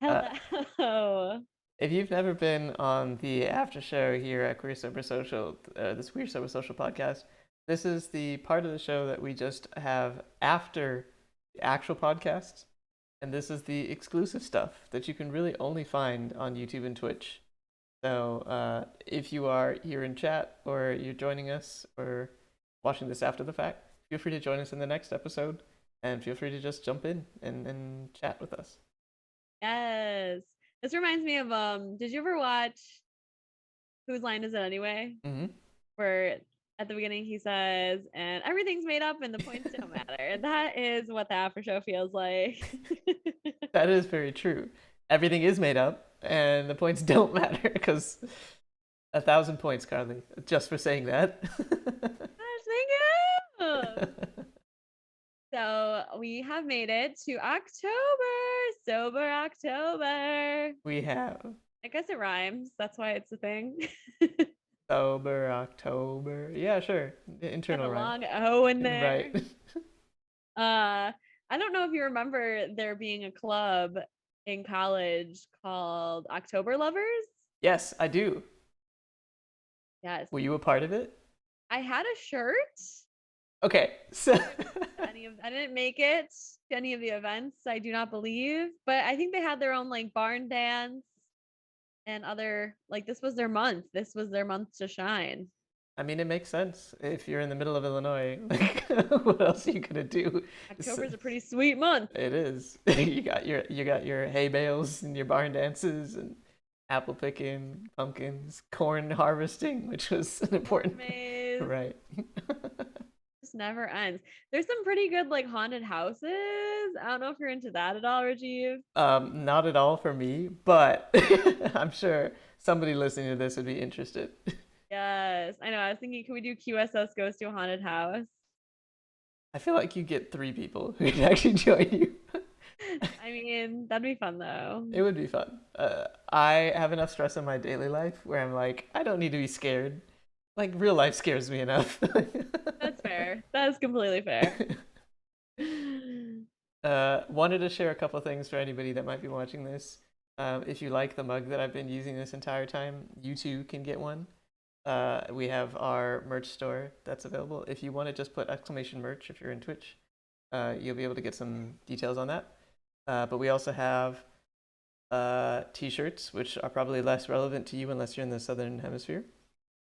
A: uh,
B: Hello.
A: if you've never been on the after show here at Queer Sober Social, this Queer Sober Social podcast, this is the part of the show that we just have after the actual podcasts. And this is the exclusive stuff that you can really only find on YouTube and Twitch. So if you are here in chat or you're joining us or watching this after the fact, feel free to join us in the next episode and feel free to just jump in and chat with us.
B: Yes. This reminds me of did you ever watch Whose Line Is It Anyway?
A: Mm-hmm.
B: where at the beginning he says, and everything's made up and the points don't matter. That is what the after show feels like.
A: That is very true. Everything is made up, and the points don't matter because 1,000 points, Carly, just for saying that.
B: Gosh, thank you. So we have made it to October, sober October.
A: We have
B: I guess it rhymes. That's why it's a thing.
A: sober October. Yeah, sure.
B: Got
A: Internal
B: a
A: rhyme.
B: long O in
A: Right.
B: there. I don't know if you remember there being a club in college called October Lovers.
A: Yes, I do.
B: Yes.
A: Were you a part of it?
B: I had a shirt.
A: Okay, so
B: I didn't make it to any of the events, I do not believe, but I think they had their own like barn dance and other like this was their month. This was their month to shine.
A: I mean, it makes sense if you're in the middle of Illinois. Like, what else are you gonna do?
B: October is a pretty sweet month.
A: It is. You got your hay bales and your barn dances and apple picking, pumpkins, corn harvesting, which was an important
B: Maze
A: right.
B: just never ends. There's some pretty good like haunted houses. I don't know if you're into that at all, Rajiv.
A: Not at all for me, but I'm sure somebody listening to this would be interested.
B: Yes, I know. I was thinking, can we do QSS goes to a haunted house?
A: I feel like you get 3 people who can actually join you.
B: I mean, that'd be fun though.
A: It would be fun. I have enough stress in my daily life where I'm like, I don't need to be scared. Like real life scares me enough.
B: That's fair. That is completely fair.
A: Wanted to share a couple of things for anybody that might be watching this. If you like the mug that I've been using this entire time, you too can get one. We have our merch store that's available. If you want to just put exclamation merch if you're in Twitch, you'll be able to get some details on that. But we also have t-shirts, which are probably less relevant to you unless you're in the southern hemisphere.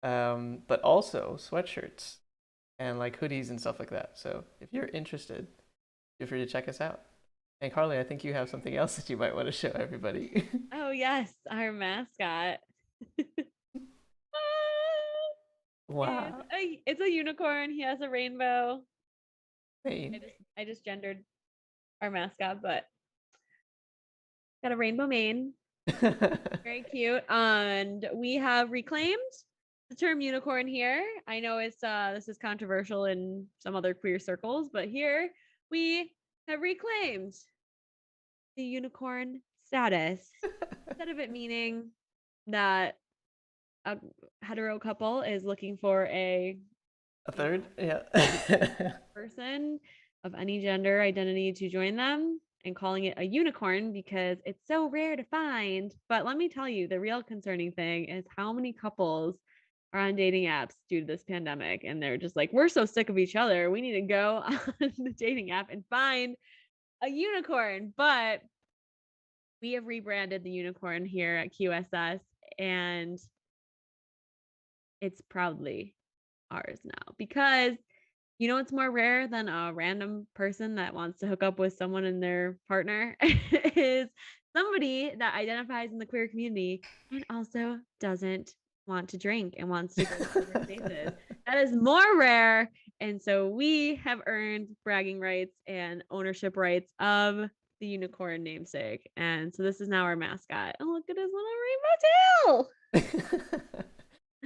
A: But also sweatshirts and like hoodies and stuff like that. So if you're interested, feel free to check us out. And Carly, I think you have something else that you might want to show everybody.
B: Oh yes, our mascot.
A: Wow.
B: It's a unicorn. He has a rainbow.
A: Pain.
B: I just gendered our mascot, but got a rainbow mane. Very cute. And we have reclaimed the term unicorn here. I know it's this is controversial in some other queer circles, but here we have reclaimed the unicorn status. Instead of it meaning that a hetero couple is looking for a
A: third? Yeah.
B: person of any gender identity to join them and calling it a unicorn because it's so rare to find. But let me tell you, the real concerning thing is how many couples are on dating apps due to this pandemic and they're just like, we're so sick of each other. We need to go on the dating app and find a unicorn. But we have rebranded the unicorn here at QSS and it's proudly ours now because you know what's more rare than a random person that wants to hook up with someone and their partner is somebody that identifies in the queer community and also doesn't want to drink and wants to go to other spaces. That is more rare. And so we have earned bragging rights and ownership rights of the unicorn namesake. And so this is now our mascot. And look at his little rainbow tail.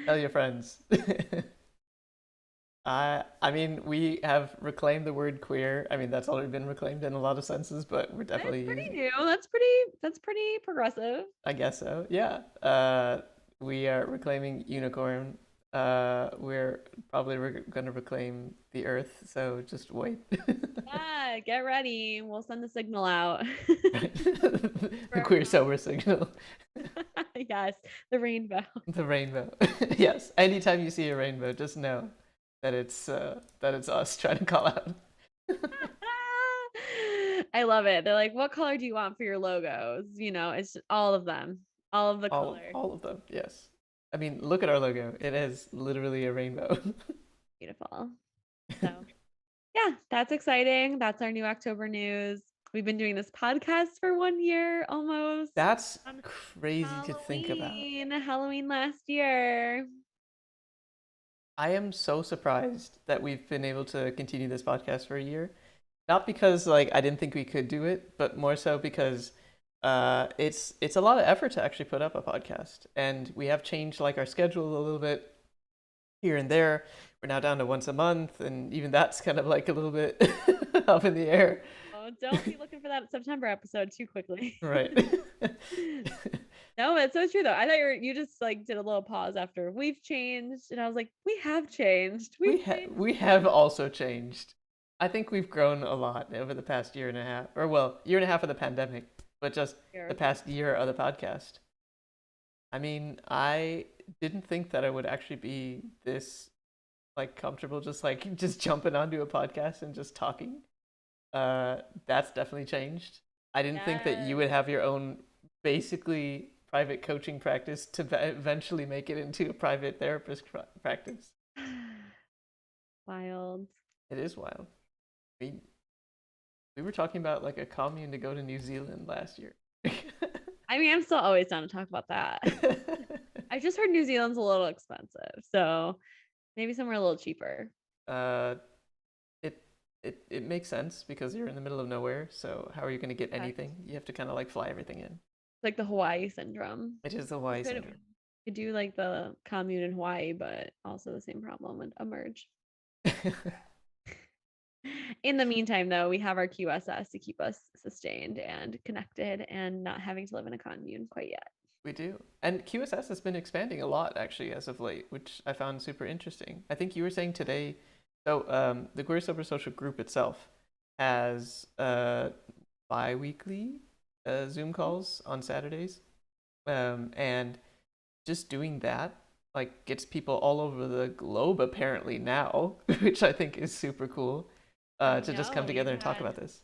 A: Tell your friends. I mean, we have reclaimed the word queer. I mean, that's already been reclaimed in a lot of senses, but we're definitely
B: That's pretty
A: using.
B: new. That's pretty progressive.
A: I guess so. Yeah. We are reclaiming unicorn. We're probably going to reclaim the earth. So just wait.
B: Yeah, get ready. We'll send the signal out.
A: The queer sober signal.
B: Yes, the rainbow.
A: The rainbow. Yes. Anytime you see a rainbow, just know that it's us trying to call out.
B: I love it. They're like, what color do you want for your logos? You know, it's all of them, all of the color.
A: All of them. Yes. I mean, look at our logo. It is literally a rainbow.
B: Beautiful. So, yeah, that's exciting. That's our new October news. We've been doing this podcast for 1 year almost.
A: That's
B: On
A: crazy to think about.
B: Halloween last year.
A: I am so surprised that we've been able to continue this podcast for a year. Not because like I didn't think we could do it, but more so because it's a lot of effort to actually put up a podcast, and we have changed like our schedule a little bit here and there. We're now down to once a month, and even that's kind of like a little bit up in the air.
B: Oh, don't be looking for that September episode too quickly.
A: Right.
B: No, it's so true though. I thought you just like did a little pause after we've changed, and I was like, we have changed. We've changed.
A: We have also changed. I think we've grown a lot over the past year and a half, or well, year and a half of the pandemic, but just the
B: Here.
A: past year of the podcast. I mean, I didn't think that I would actually be this like comfortable just like just jumping onto a podcast and just talking. That's definitely changed. I didn't think that you would
B: Yes.
A: have your own basically private coaching practice to eventually make it into a private therapist practice.
B: Wild.
A: It is wild. We we were talking about like a commune to go to New Zealand last year.
B: I mean, I'm still always down to talk about that. I just heard New Zealand's a little expensive, so maybe somewhere a little cheaper.
A: uh, it it makes sense because you're in the middle of nowhere. So how are you going to get
B: Okay.
A: anything? You have to kind of like fly everything in.
B: Like the Hawaii syndrome.
A: It is the
B: You
A: Hawaii
B: could
A: syndrome.
B: could do like the commune in Hawaii, but also the same problem would emerge. In the meantime, though, we have our QSS to keep us sustained and connected and not having to live in a commune quite yet.
A: We do. And QSS has been expanding a lot actually as of late, which I found super interesting. I think you were saying today, so the Queer Sober Social group itself has bi-weekly Zoom calls on Saturdays. And just doing that like gets people all over the globe apparently now, which I think is super cool
B: I
A: to just come
B: know we've
A: together and talk
B: had
A: about this.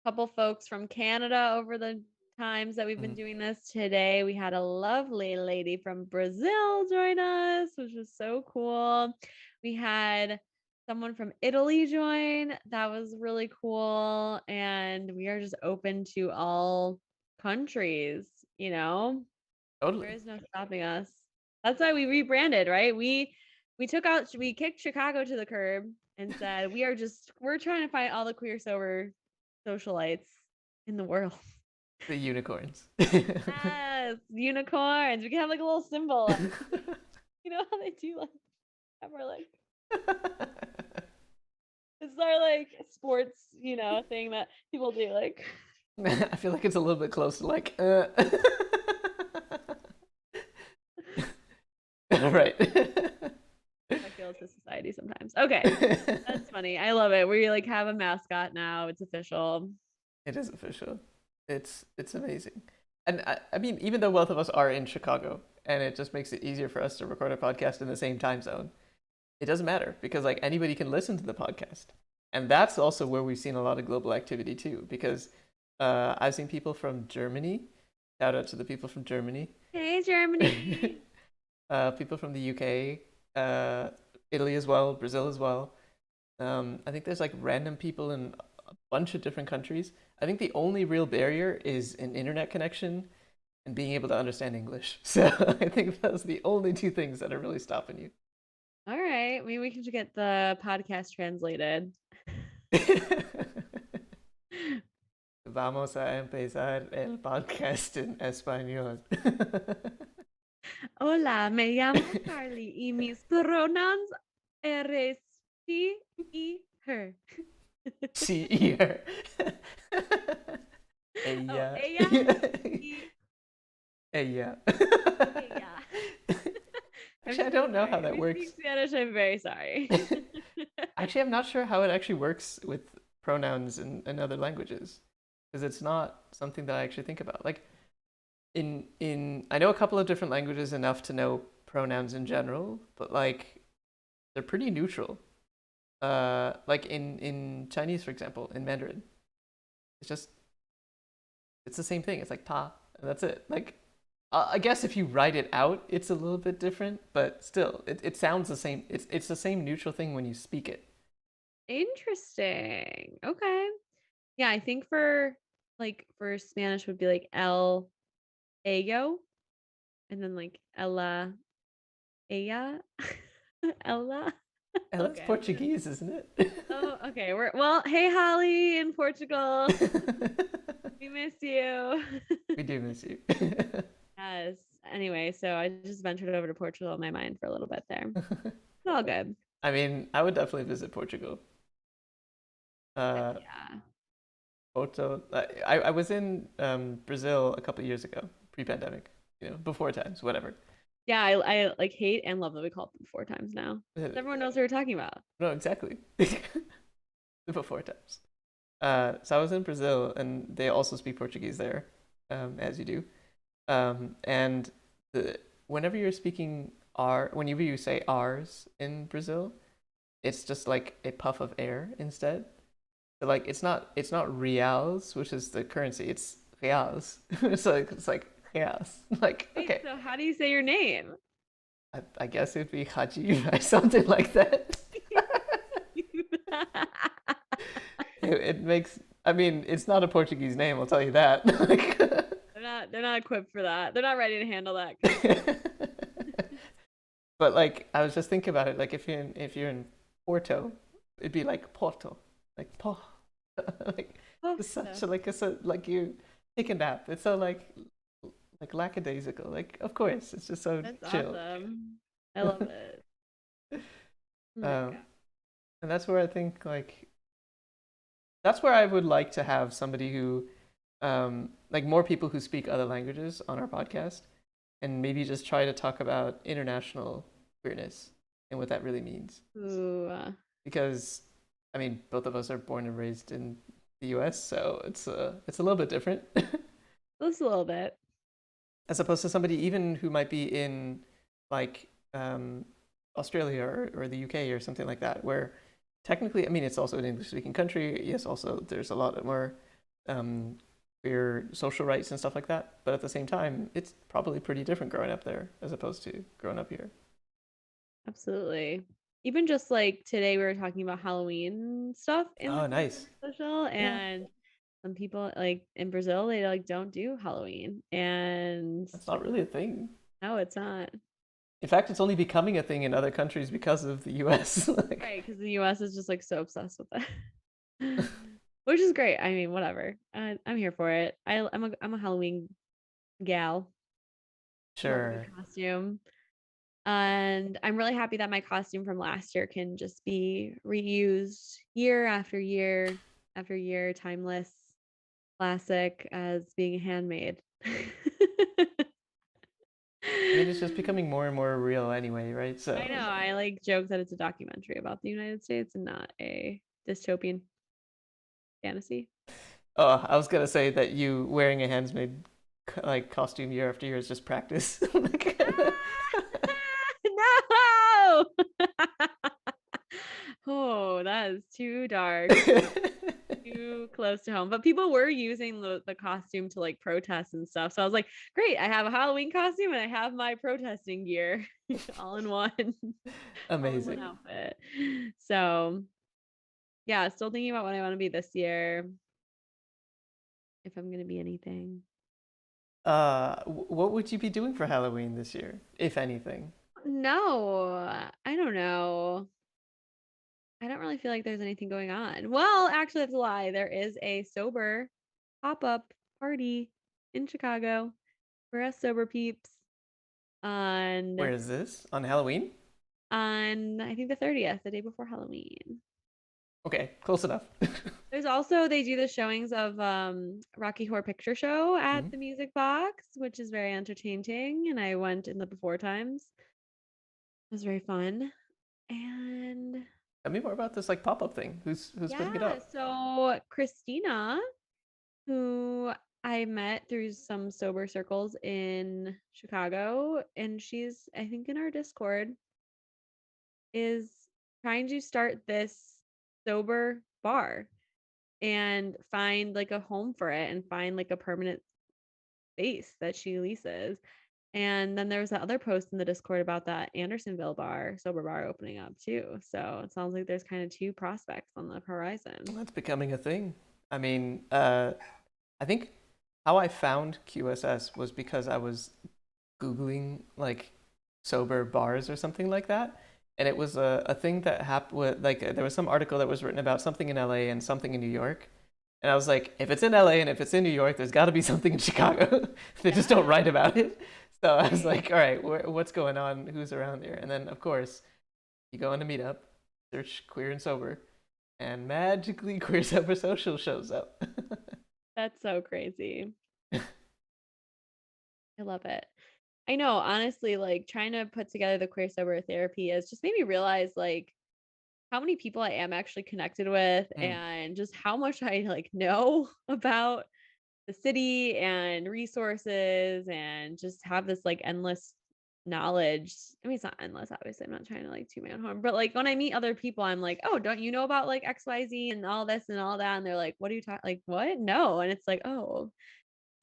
B: a couple folks from Canada over the times that we've been
A: Mhm.
B: doing this. Today, we had a lovely lady from Brazil join us, which was so cool. We had someone from Italy join. That was really cool. And we are just open to all countries, you know? There
A: Totally.
B: is no stopping us. That's why we rebranded, right? We kicked Chicago to the curb and said we're trying to find all the queer sober socialites in the world.
A: The unicorns.
B: Yes, unicorns. We can have like a little symbol. You know how they do like have our like it's our like sports, thing that people do like
A: I feel like it's a little bit close to like right.
B: I feel it's a society sometimes. Okay. That's funny. I love it. We like have a mascot now. It's official.
A: It is official. It's amazing. And I mean, even though both of us are in Chicago, and it just makes it easier for us to record a podcast in the same time zone, it doesn't matter because like anybody can listen to the podcast. And that's also where we've seen a lot of global activity too, because I've seen people from Germany. Shout out to the people from Germany.
B: Hey, Germany.
A: People from the UK, Italy as well, Brazil as well. I think there's like random people in a bunch of different countries. I think the only real barrier is an internet connection and being able to understand English. So I think those are the only two things that are really stopping you.
B: All right. Maybe we can just get the podcast translated.
A: Vamos a empezar el podcast en español.
B: Hola, me llamo Carly y mis pronouns eres she y her.
A: Sí, here.
B: Oh,
A: Ella.
B: ella y
A: Ella.
B: ella. I'm
A: Actually, I
B: so
A: don't know how
B: sorry.
A: that
B: If you
A: works.
B: speak Spanish, I'm very sorry.
A: Actually, I'm not sure how it actually works with pronouns in other languages because it's not something that I actually think about. Like in I know a couple of different languages enough to know pronouns in general, but like they're pretty neutral. Like in Chinese, for example, in Mandarin, it's just it's the same thing. It's like ta, and that's it. Like I guess if you write it out, it's a little bit different, but still, it sounds the same. It's the same neutral thing when you speak it.
B: Interesting. Okay. Yeah, I think for Spanish would be like el ello and then like ella ella. Ella.
A: And that's
B: Okay.
A: Portuguese, isn't it?
B: Oh, okay. Well, hey Holly in Portugal. We miss you.
A: We do miss you.
B: Yes. Anyway, so I just ventured over to Portugal in my mind for a little bit there. It's all good.
A: I mean, I would definitely visit Portugal.
B: Heck
A: Uh,
B: yeah.
A: Porto. I was in Brazil a couple of years ago, pre-pandemic, before times, whatever.
B: Yeah, I like hate and love that we call it 4 times now. Everyone knows what we're talking about.
A: No, exactly. Before times. So I was in Brazil, and they also speak Portuguese there, as you do. And the whenever you're speaking R, whenever you say R's in Brazil, it's just like a puff of air instead. So like it's not reals, which is the currency. It's reals. So it's like reals. Like
B: Wait,
A: okay,
B: so how do you say your name?
A: I guess it'd be Haji or something like that. It makes. I mean, it's not a Portuguese name. I'll tell you that. Like,
B: They're not equipped for that. They're not ready to handle that kind of
A: but like I was just thinking about it. Like if you're in Porto, it'd be like Porto, like po, like it's such
B: stuff.
A: a, like it's a like you take a nap. It's so like lackadaisical. Like of course, it's just so
B: That's
A: chill.
B: awesome. I love it. Oh my
A: Um,
B: God.
A: and that's where I think like that's where I would like to have somebody who, like more people who speak other languages on our podcast, and maybe just try to talk about international queerness and what that really means.
B: Ooh,
A: Because, I mean, both of us are born and raised in the U.S., so it's a little bit different,
B: just a little bit.
A: as opposed to somebody even who might be in like Australia or the UK or something like that, where technically, I mean, it's also an English-speaking country. Yes, also there's a lot more um, queer social rights and stuff like that. But at the same time, it's probably pretty different growing up there as opposed to growing up here.
B: Absolutely. Even just like today, we were talking about Halloween stuff in the
A: Oh, nice.
B: social,
A: Yeah,
B: and some people like in Brazil, they like don't do Halloween, and
A: that's not really a thing.
B: no, it's not.
A: In fact, it's only becoming a thing in other countries because of the US. Like,
B: Right, because the US is just like so obsessed with it. Which is great. I mean, whatever. I'm here for it. I'm a Halloween gal. Love a good
A: sure.
B: costume. And I'm really happy that my costume from last year can just be reused year after year after year, timeless, classic as being handmade.
A: I mean, it's just becoming more and more real anyway, right?
B: I know.
A: So,
B: I like joke that it's a documentary about the United States and not a dystopian fantasy.
A: oh, I was gonna say that you wearing a handmade like costume year after year is just practice. Like,
B: No! Oh, that is too dark, too close to home. But people were using the costume to like protest and stuff. So I was like, great, I have a Halloween costume and I have my protesting gear all in one, all in one
A: Amazing.
B: outfit. So yeah, still thinking about what I want to be this year, if I'm gonna be anything.
A: What would you be doing for Halloween this year, if anything?
B: No, I don't know. I don't really feel like there's anything going on. Well, actually, that's a lie. There is a sober pop-up party in Chicago for us sober peeps
A: Where
B: on
A: is this? On Halloween?
B: I think the 30th, the day before Halloween.
A: Okay, close enough.
B: There's also they do the showings of Rocky Horror Picture Show at
A: Mhm.
B: the Music Box, which is very entertaining, and I went in the before times. It was very fun. And
A: Tell me more about this like pop-up thing. Who's putting it
B: yeah,
A: up?
B: so Christina, who I met through some sober circles in Chicago, and she's, I think, in our Discord, is trying to start this sober bar and find like a home for it and find like a permanent space that she leases. And then there was that other post in the Discord about that Andersonville bar, sober bar opening up too. So it sounds like there's kind of two prospects on the horizon.
A: That's becoming a thing. I mean, I think how I found QSS was because I was Googling like sober bars or something like that. and it was a thing that happened. Like there was some article that was written about something in LA and something in New York, and I was like, if it's in LA and if it's in New York, there's got to be something in Chicago. They just don't
B: Yeah.
A: write about it. So I was like, all right, what's going on? Who's around there? And then of course you go on a meetup, search queer and sober, and magically Queer Sober Social shows up.
B: That's so crazy. I love it. I know, honestly, like trying to put together the queer sober therapy has just made me realize like how many people I am actually connected with
A: Mm.
B: and just how much I like know about the city and resources and just have this like endless knowledge. I mean, it's not endless, obviously. I'm not trying to like toot my own horn, but like when I meet other people, I'm like, oh, don't you know about like XYZ and all this and all that? And they're like, what are you talking like what? No. And it's like, oh,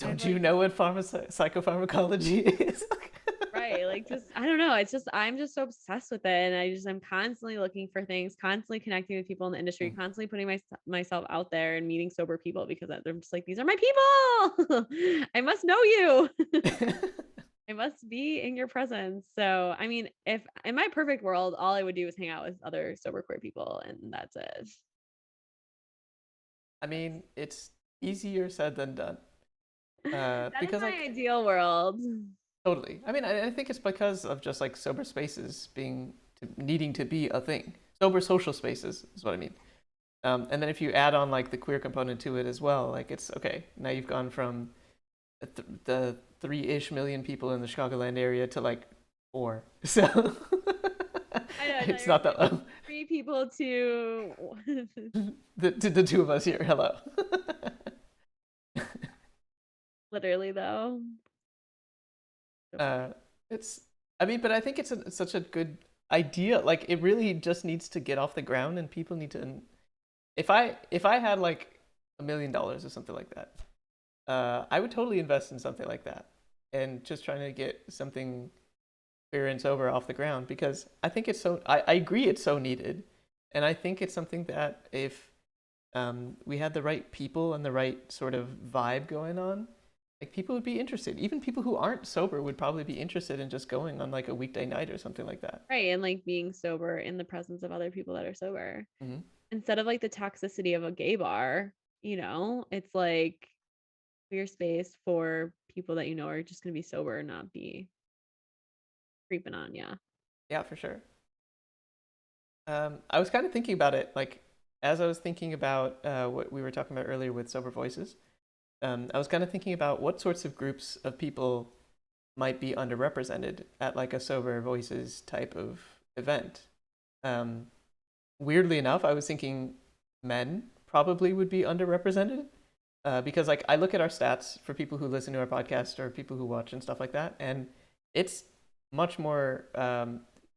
B: I've
A: Don't you
B: like
A: know what psychopharmacology is?
B: right, like just I don't know. It's just I'm just so obsessed with it, and I'm constantly looking for things, constantly connecting with people in the industry,
A: Mm.
B: constantly putting myself out there and meeting sober people because I'm just like these are my people. I must know you. I must be in your presence. So I mean, if in my perfect world, all I would do is hang out with other sober queer people, and that's it.
A: I mean, it's easier said than done.
B: That is
A: Because
B: my
A: like
B: ideal world.
A: totally. I mean, I think it's because of just like sober spaces needing to be a thing. Sober social spaces is what I mean. And then if you add on like the queer component to it as well, like it's okay. Now you've gone from the 3-ish million people in the Chicagoland area to like 4. So
B: I know. I thought
A: it's
B: you were
A: not
B: saying
A: that low.
B: 3 people to
A: The two of us here. Hello.
B: literally though. So funny.
A: Uh, it's. I mean, but I think it's such a good idea. Like, it really just needs to get off the ground, and people need to. If I had like $1 million or something like that, I would totally invest in something like that, and just trying to get something clear and sober off the ground because I think it's so. I agree it's so needed, and I think it's something that if we had the right people and the right sort of vibe going on, like people would be interested. Even people who aren't sober would probably be interested in just going on like a weekday night or something like that.
B: Right, and like being sober in the presence of other people that are sober.
A: Hmm.
B: Instead of like the toxicity of a gay bar, it's like queer space for people that are just gonna be sober and not be creeping on ya.
A: Yeah, for sure. I was kind of thinking about it, like as I was thinking about what we were talking about earlier with sober voices. I was kind of thinking about what sorts of groups of people might be underrepresented at like a sober voices type of event. Um, Weirdly enough, I was thinking men probably would be underrepresented because like I look at our stats for people who listen to our podcast or people who watch and stuff like that, and it's much more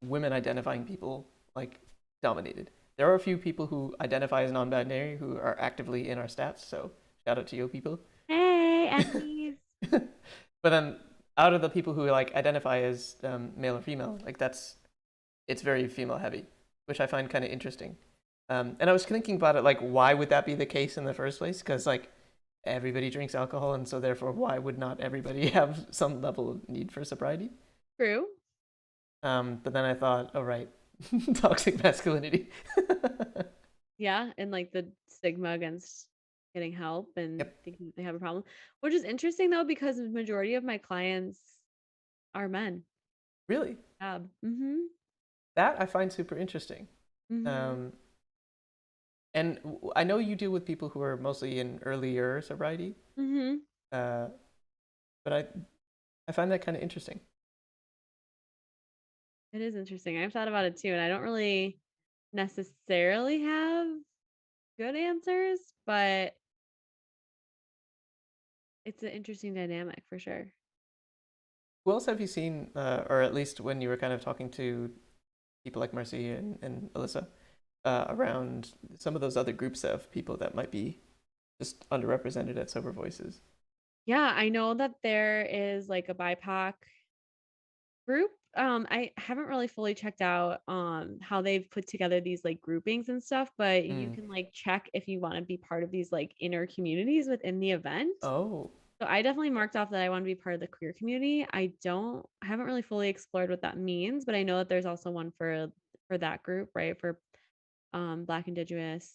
A: women identifying people like dominated. There are a few people who identify as non-binary who are actively in our stats, so shout out to you people.
B: Hey, Emmys.
A: But then out of the people who like identify as male or female, like it's very female heavy, which I find kind of interesting. And I was thinking about it, like, why would that be the case in the first place? Because like everybody drinks alcohol, and so therefore, why would not everybody have some level of need for sobriety?
B: True.
A: But then I thought, oh right, toxic masculinity.
B: Yeah, and like the stigma against getting help and
A: Yep,
B: thinking that they have a problem, which is interesting though because the majority of my clients are men.
A: really,
B: Yeah. Mm-hmm.
A: that I find super interesting.
B: Mm-hmm.
A: Um, and I know you deal with people who are mostly in earlier sobriety,
B: Mm-hmm.
A: uh, but I find that kind of interesting.
B: It is interesting. I've thought about it too, and I don't really necessarily have good answers, but it's an interesting dynamic for sure.
A: Who else have you seen, or at least when you were kind of talking to people like Mercy and Alyssa, around some of those other groups of people that might be just underrepresented at Sober Voices?
B: Yeah, I know that there is like a BIPOC group. I haven't really fully checked out how they've put together these like groupings and stuff, but you
A: Mm.
B: can like check if you want to be part of these like inner communities within the event.
A: Oh,
B: So I definitely marked off that I want to be part of the queer community. I haven't really fully explored what that means, but I know that there's also one for for that group, right? For Black, Indigenous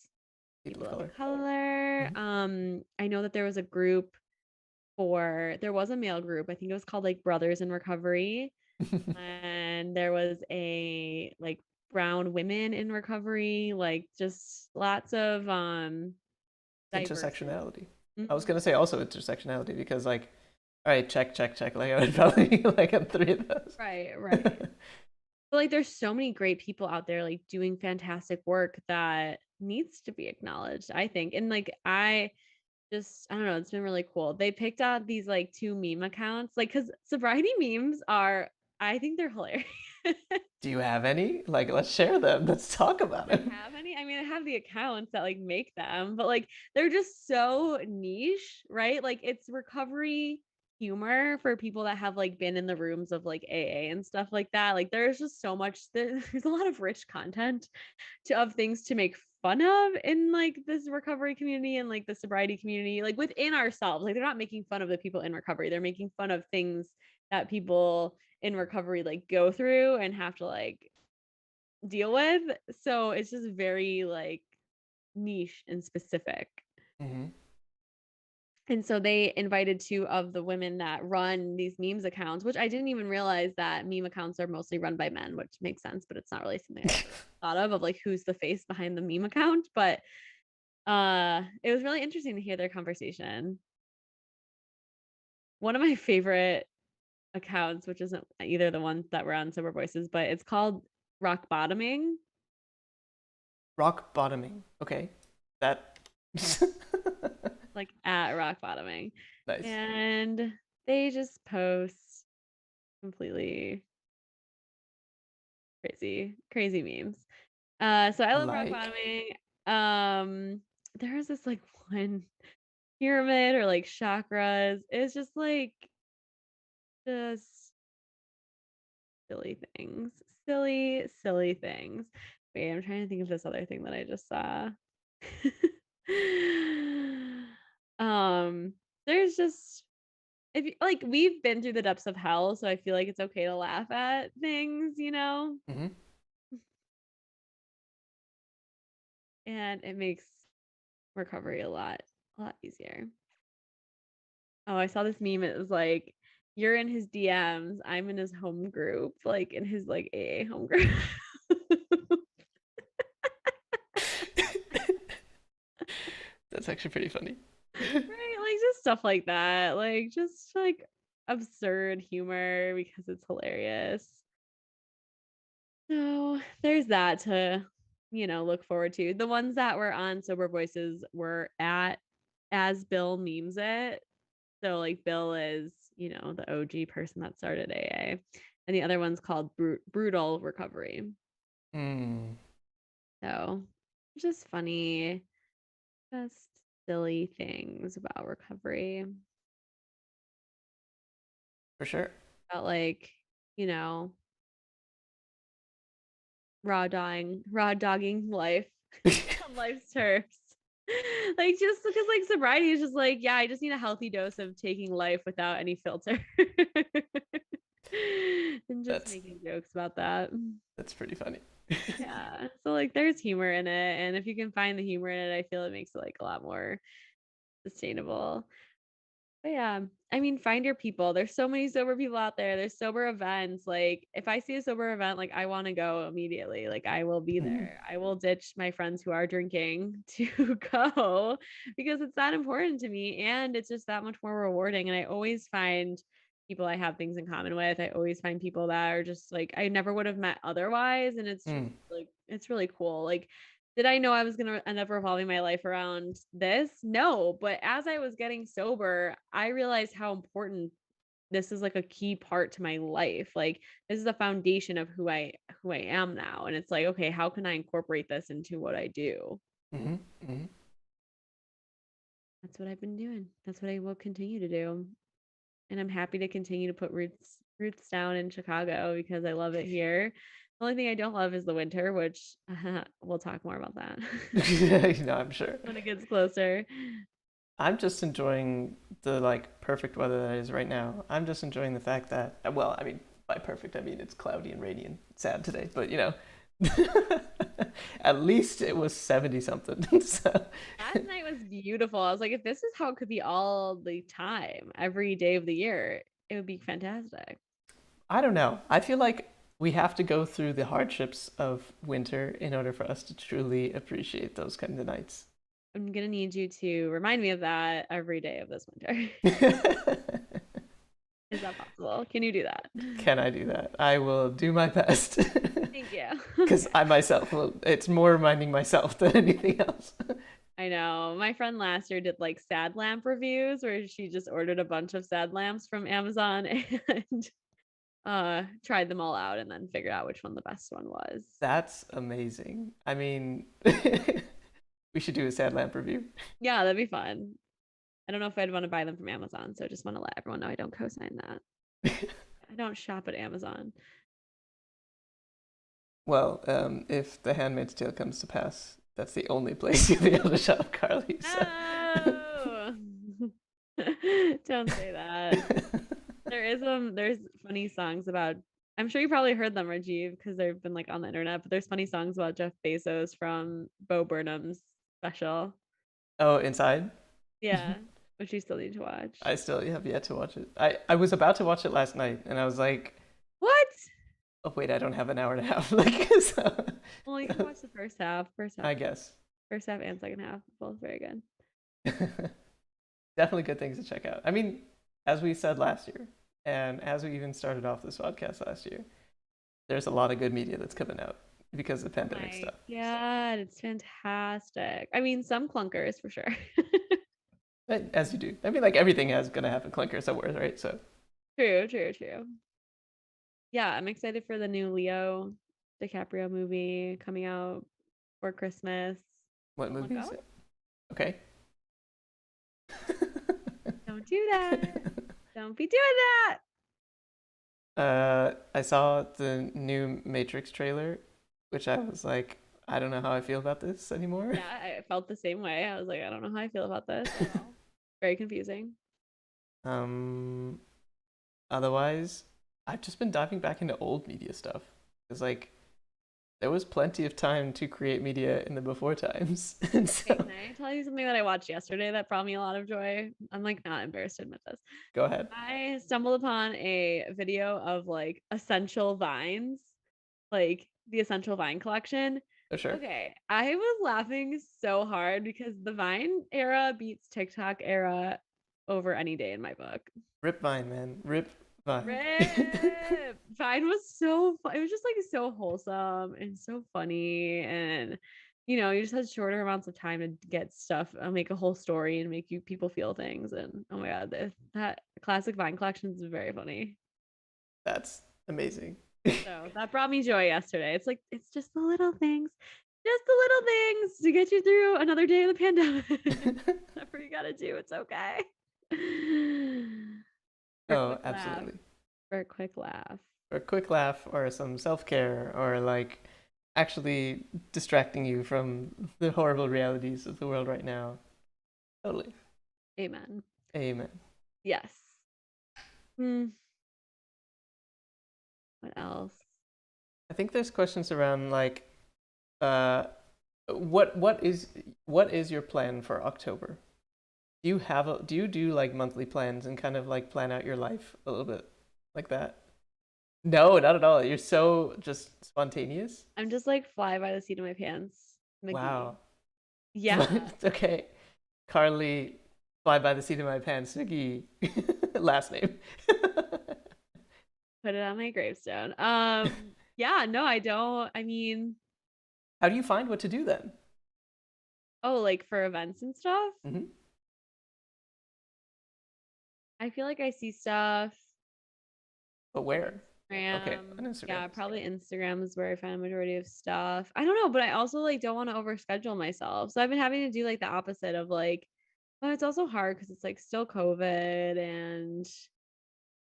A: People
B: people
A: of
B: of
A: color.
B: color.
A: Hmm.
B: I know that there was a group there was a male group. I think it was called like Brothers in Recovery. And there was a like brown women in recovery, like just lots of diversity.
A: Intersectionality. I was
B: Mhm.
A: gonna say also intersectionality because like, all right, check, check, check. Like I would probably like on three of those.
B: Right, right. But like there's so many great people out there like doing fantastic work that needs to be acknowledged, I think. And like I don't know, it's been really cool. They picked out these like two meme accounts, like because sobriety memes are, I think they're hilarious.
A: Do you have any? Like, let's share them. Let's talk about
B: I
A: it.
B: have any? I mean, I have the accounts that like make them, but like they're just so niche, right? Like it's recovery humor for people that have like been in the rooms of like AA and stuff like that. Like there's just so much there's a lot of rich content of things to make fun of in like this recovery community and like the sobriety community, like within ourselves. Like they're not making fun of the people in recovery. They're making fun of things that people in recovery like go through and have to like deal with. So it's just very like niche and specific.
A: Hmm.
B: And so they invited two of the women that run these memes accounts, which I didn't even realize that meme accounts are mostly run by men, which makes sense, but it's not really something I ever thought of like who's the face behind the meme account. But it was really interesting to hear their conversation. One of my favorite accounts, which isn't either the ones that were on Sober Voices, but it's called Rock Bottoming.
A: Rock bottoming. Okay. That.
B: Like at Rock Bottoming.
A: Nice.
B: And they just post completely crazy memes. So I love rock
A: Like.
B: bottoming. There's this like one pyramid or like chakras. It's just like just silly things. Silly things. Wait, I'm trying to think of this other thing that I just saw. um, there's just if like we've been through the depths of hell, so I feel like it's okay to laugh at things, you know?
A: Hmm.
B: And it makes recovery a lot easier. Oh, I saw this meme. It was like, you're in his DMs, I'm in his home group, like in his like AA home group.
A: That's actually pretty funny.
B: Right? Like just stuff like that. Like just like absurd humor because it's hilarious. So there's that to, look forward to. The ones that were on Sober Voices were at As Bill Memes It. So like Bill is, the OG person that started AA. And the other one's called Brutal Recovery.
A: Hmm.
B: So just funny, just silly things about recovery.
A: For sure.
B: About like, you know, raw dogging life on life's terms. Like just because like sobriety is just like, yeah, I just need a healthy dose of taking life without any filter. And just
A: That's
B: making jokes about that.
A: that's pretty funny.
B: Yeah. So like there's humor in it. And if you can find the humor in it, I feel it makes it like a lot more sustainable. But yeah, I mean, find your people. There's so many sober people out there. There's sober events. Like, if I see a sober event, like, I want to go immediately. Like, I will be
A: Mhm.
B: there. I will ditch my friends who are drinking to go because it's that important to me. And it's just that much more rewarding. And I always find people I have things in common with. I always find people that are just like, I never would have met otherwise. And it's just
A: Mm.
B: like, it's really cool. Like, did I know I was going to end up revolving my life around this? No, but as I was getting sober, I realized how important this is like a key part to my life. Like this is the foundation of who I am now. And it's like, okay, how can I incorporate this into what I do?
A: Hmm. Hmm.
B: That's what I've been doing. That's what I will continue to do. And I'm happy to continue to put roots down in Chicago because I love it here. The only thing I don't love is the winter, which we'll talk more about that
A: I'm sure.
B: when it gets closer.
A: I'm just enjoying the like perfect weather that is right now. I'm just enjoying the fact that, well, I mean, by perfect I mean it's cloudy and rainy and sad today, but At least it was 70 something. So
B: Last night was beautiful. I was like, if this is how it could be all the time, every day of the year, it would be fantastic.
A: I don't know. I feel like we have to go through the hardships of winter in order for us to truly appreciate those kind of nights.
B: I'm gonna need you to remind me of that every day of this winter. Is that possible? Can you do that?
A: Can I do that? I will do my best.
B: Thank you.
A: Because I myself will, it's more reminding myself than anything else.
B: I know. My friend last year did like sad lamp reviews where she just ordered a bunch of sad lamps from Amazon and tried them all out and then figured out which one the best one was.
A: That's amazing. I mean, we should do a sad lamp review.
B: Yeah, that'd be fun. I don't know if I'd want to buy them from Amazon, so I just want to let everyone know I don't co-sign that. I don't shop at Amazon.
A: Well, if The Handmaid's Tale comes to pass, that's the only place you'll be able to shop, Carly. So.
B: No. Don't say that. There's funny songs about, I'm sure you probably heard them, Rajiv, because they've been like on the internet, but there's funny songs about Jeff Bezos from Bo Burnham's special.
A: Oh, Inside?
B: Yeah, which you still need to watch.
A: I still have yet to watch it. I was about to watch it last night, and I was like,
B: What?
A: oh wait, I don't have an hour and a half. Like, so,
B: Well, you can watch the first half,
A: I guess.
B: first half and second half, both very good.
A: Definitely good things to check out. I mean, as we said last year, and as we even started off this podcast last year, there's a lot of good media that's coming out because of the pandemic
B: My
A: stuff.
B: God, it's fantastic. I mean, some clunkers for sure.
A: But as you do. I mean, like everything has gonna have a clinker somewhere, right? So,
B: True, true, true. Yeah, I'm excited for the new Leo DiCaprio movie coming out for Christmas.
A: what
B: Don't look
A: movies?
B: out.
A: Okay.
B: Don't do that. Don't be doing that.
A: I saw the new Matrix trailer, which I was like, I don't know how I feel about this anymore.
B: Yeah, I felt the same way. I was like, I don't know how I feel about this at all. Very confusing.
A: Um, Otherwise, I've just been diving back into old media stuff. It's like there was plenty of time to create media in the before times. And
B: Okay,
A: so
B: can I tell you something that I watched yesterday that brought me a lot of joy? I'm like not embarrassed to admit this.
A: go ahead.
B: I stumbled upon a video of like essential vines, like the Essential Vine collection.
A: Oh, sure.
B: Okay, I was laughing so hard because the Vine era beats TikTok era over any day in my book.
A: Rip Vine, man. Rip Vine.
B: Rip! Vine was so fun. It was just like so wholesome and so funny. And you just had shorter amounts of time to get stuff, make a whole story and make you people feel things. And oh my god, that classic Vine collection is very funny.
A: That's amazing.
B: So that brought me joy yesterday. It's like it's just the little things to get you through another day of the pandemic. Whatever you gotta do, it's okay. For a
A: Oh,
B: quick laugh.
A: absolutely.
B: For a quick laugh.
A: Or a quick laugh or some self-care or like actually distracting you from the horrible realities of the world right now. Totally.
B: Amen.
A: Amen.
B: Yes. Hmm. What else?
A: I think there's questions around like uh what is your plan for October? Do you do like monthly plans and kind of like plan out your life a little bit like that? No, not at all. You're so just spontaneous.
B: I'm just like fly by the seat of my pants, Mickey.
A: Wow.
B: Yeah.
A: Okay. Carly, fly by the seat of my pants, Nikki. Last name.
B: Put it on my gravestone. Yeah, no, I don't. I mean,
A: How do you find what to do then?
B: oh, like for events and stuff.
A: Hmm.
B: I feel like I see stuff
A: But
B: on
A: where? Okay, on
B: Instagram.
A: Instagram.
B: Yeah, probably Instagram is where I find a majority of stuff. I don't know, but I also like don't want to overschedule myself. So I've been having to do like the opposite of like, but it's also hard because it's like still COVID and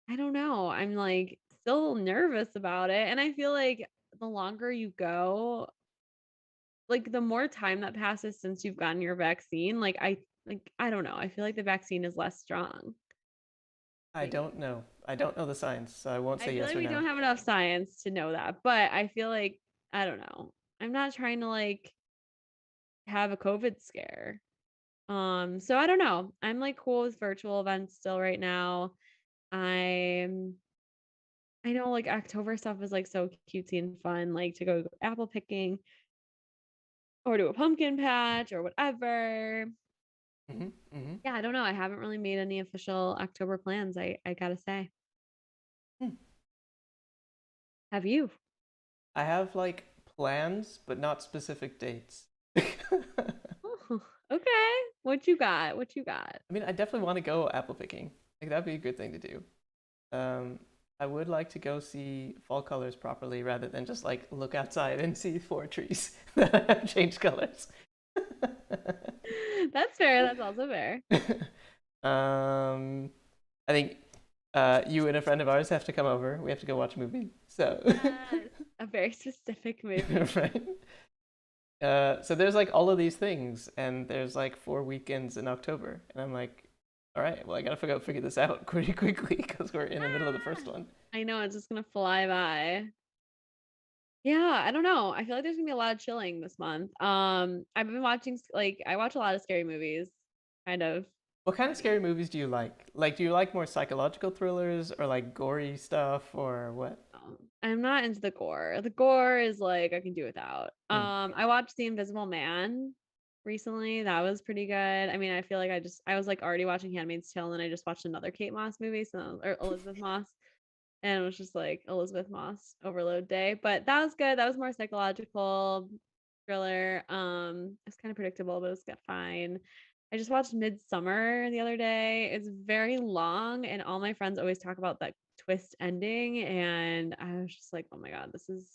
B: I don't know. I'm like still nervous about it. And I feel like the longer you go, like the more time that passes since you've gotten your vaccine, I don't know. I feel like the vaccine is less strong.
A: I
B: Maybe.
A: don't know. I don't know the science, so I won't
B: I
A: say
B: feel
A: yes
B: like
A: or
B: we
A: no.
B: don't have enough science to know that, but I feel like I don't know. I'm not trying to like have a COVID scare. So I don't know. I'm like cool with virtual events still right now. I'm I know like October stuff is like so cutesy and fun, like to go apple picking or to a pumpkin patch or whatever.
A: Hmm. Hmm.
B: Yeah, I don't know. I haven't really made any official October plans, I gotta say.
A: Hmm.
B: Have you?
A: I have like plans, but not specific dates.
B: Oh, okay. What you got? What you got?
A: I mean, I definitely want to go apple picking. Like that'd be a good thing to do. Um, I would like to go see fall colors properly rather than just like look outside and see four trees that have changed colors.
B: That's fair. That's also fair.
A: um, I think you and a friend of ours have to come over. We have to go watch a movie. So,
B: Yes. A very specific movie.
A: right. So there's like all of these things, and there's like 4 weekends in October, and I'm like, all right, well, I gotta figure this out pretty quickly because we're in the middle of the first
B: Ah!
A: one.
B: I know it's just gonna fly by. Yeah, I don't know. I feel like there's gonna be a lot of chilling this month. I've been watching like I watch a lot of scary movies, kind of
A: What kind of
B: heavy.
A: scary movies do you like? Like, do you like more psychological thrillers or like gory stuff or what?
B: I'm not into the gore. The gore is like I can do without.
A: Hmm.
B: I watched The Invisible Man recently. That was pretty good. I mean, I feel like I was like already watching Handmaid's Tale, and then I just watched another Kate Moss movie, or Elizabeth Moss, and it was just like Elizabeth Moss overload day. But that was good. That was more psychological thriller. It's kind of predictable, but it was fine. I just watched Midsummer the other day. It's very long, and all my friends always talk about that twist ending, and I was just like, oh my god, this is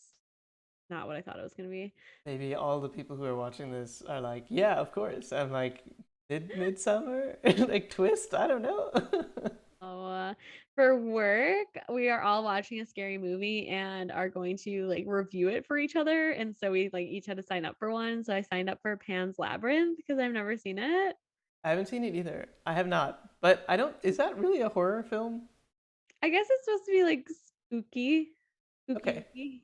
B: not what I thought it was gonna be.
A: Maybe all the people who are watching this are like, yeah, of course. I'm like, Midsummer? Like, twist? I don't know.
B: So for work, we are all watching a scary movie and are going to like review it for each other. And so we like each had to sign up for one. So I signed up for Pan's Labyrinth because I've never seen it.
A: I haven't seen it either. I have not. But I don't, is that really a horror film?
B: I guess it's supposed to be like spooky,
A: Okay.
B: spooky.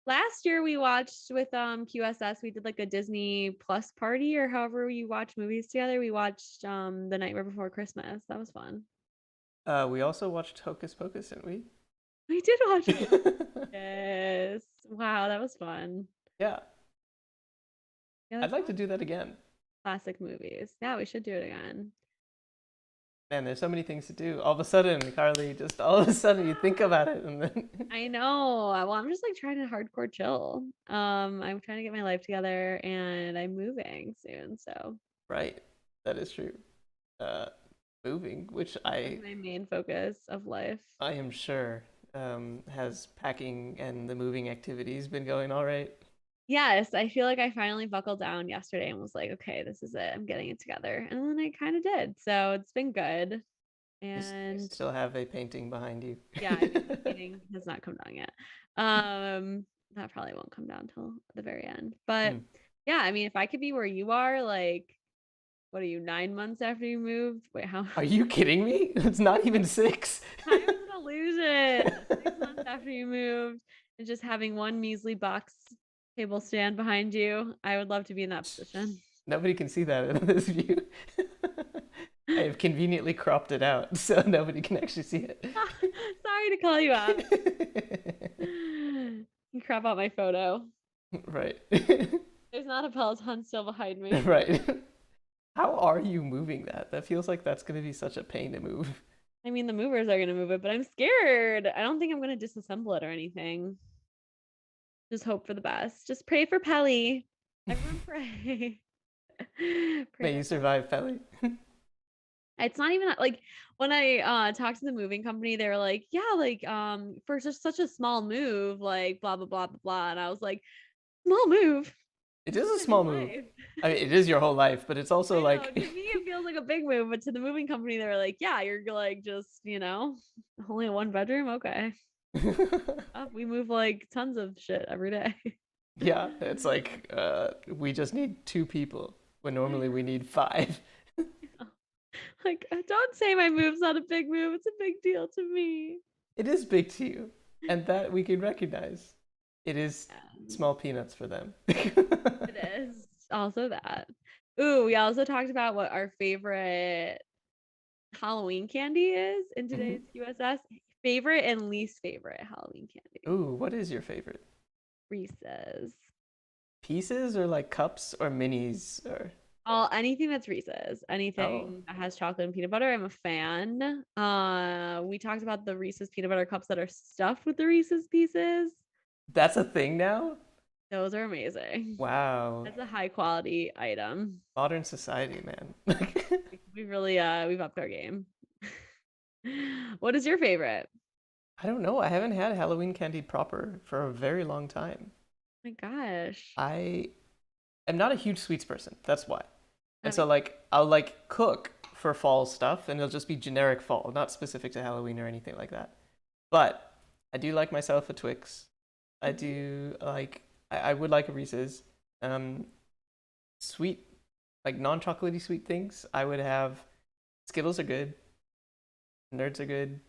B: Last year we watched with QSS, we did like a Disney Plus party or however you watch movies together. We watched The Nightmare Before Christmas. That was fun.
A: We also watched Hocus Pocus, didn't we?
B: We did watch it. Yes. Wow, that was fun.
A: Yeah.
B: Yeah,
A: I'd
B: that's
A: like to
B: fun.
A: do that again.
B: Classic movies. Yeah, we should do it again.
A: Man, there's so many things to do. All of a sudden, Carly, just all of a sudden you think about it and then
B: I know. Well, I'm just like trying to hardcore chill. I'm trying to get my life together and I'm moving soon, so
A: right. That is true. Uh moving, which
B: that's my main focus of life.
A: I am sure has packing and the moving activities been going all right?
B: Yes, I feel like I finally buckled down yesterday and was like, okay, this is it. I'm getting it together. And then I kind of did. So it's been good.
A: You
B: And
A: still have a painting behind you.
B: yeah, I mean, the painting has not come down yet. Um, that probably won't come down till the very end. But
A: Hmm.
B: yeah, I mean, if I could be where you are, like, what are you, 9 months after you moved? Wait, how
A: Are you kidding me? It's not even 6.
B: time's an illusion. 6 months after you moved and just having one measly box table stand behind you. I would love to be in that position.
A: Nobody can see that in this view. I have conveniently cropped it out so nobody can actually see it.
B: Sorry to call you out. You crop out my photo.
A: Right.
B: There's not a Peloton still behind me.
A: Right. How are you moving that? That feels like that's going to be such a pain to move.
B: I mean, the movers are gonna move it, but I'm scared. I don't think I'm gonna disassemble it or anything. Just hope for the best. Just pray for Pelly. Everyone pray. Pray
A: May
B: for
A: you survive, Pelly.
B: it's not even like when I talked to the moving company, they were like, yeah, like for just such a small move, like blah blah blah blah blah. And I was like, small move.
A: It
B: This
A: is
B: is
A: a
B: my
A: small
B: whole
A: move.
B: life.
A: I mean, it is your whole life, but it's also
B: I know.
A: like.
B: To me, it feels like a big move, but to the moving company, they were like, yeah, you're like just, only a one bedroom. Okay. We move like tons of shit every day.
A: Yeah, it's like we just need 2 people when normally we need 5.
B: Like, don't say my move's not a big move. It's a big deal to me.
A: It is big to you, and that we can recognize. It is
B: And
A: small peanuts for them.
B: it is also that. Ooh, we also talked about what our favorite Halloween candy is in
A: Mhm.
B: today's QSS. Favorite and least favorite Halloween candy.
A: Ooh, what is your favorite?
B: Reese's.
A: Pieces or like cups or minis or
B: All anything that's Reese's,
A: oh,
B: anything that has chocolate and peanut butter, I'm a fan. We talked about the Reese's peanut butter cups that are stuffed with the Reese's pieces.
A: that's a thing now?
B: Those are amazing.
A: Wow.
B: That's a high quality item.
A: Modern society, man.
B: We really we've upped our game. What is your favorite?
A: I don't know. I haven't had Halloween candy proper for a very long time.
B: Oh my gosh.
A: I am not a huge sweets person. That's why. And
B: That
A: so
B: makes
A: like I'll like cook for fall stuff and it'll just be generic fall, not specific to Halloween or anything like that. But I do like myself a Twix. I
B: sense.
A: do like I would like a Reese's. Um Sweet like non-chocolatey sweet things. I would have Skittles are good. Nerds are good.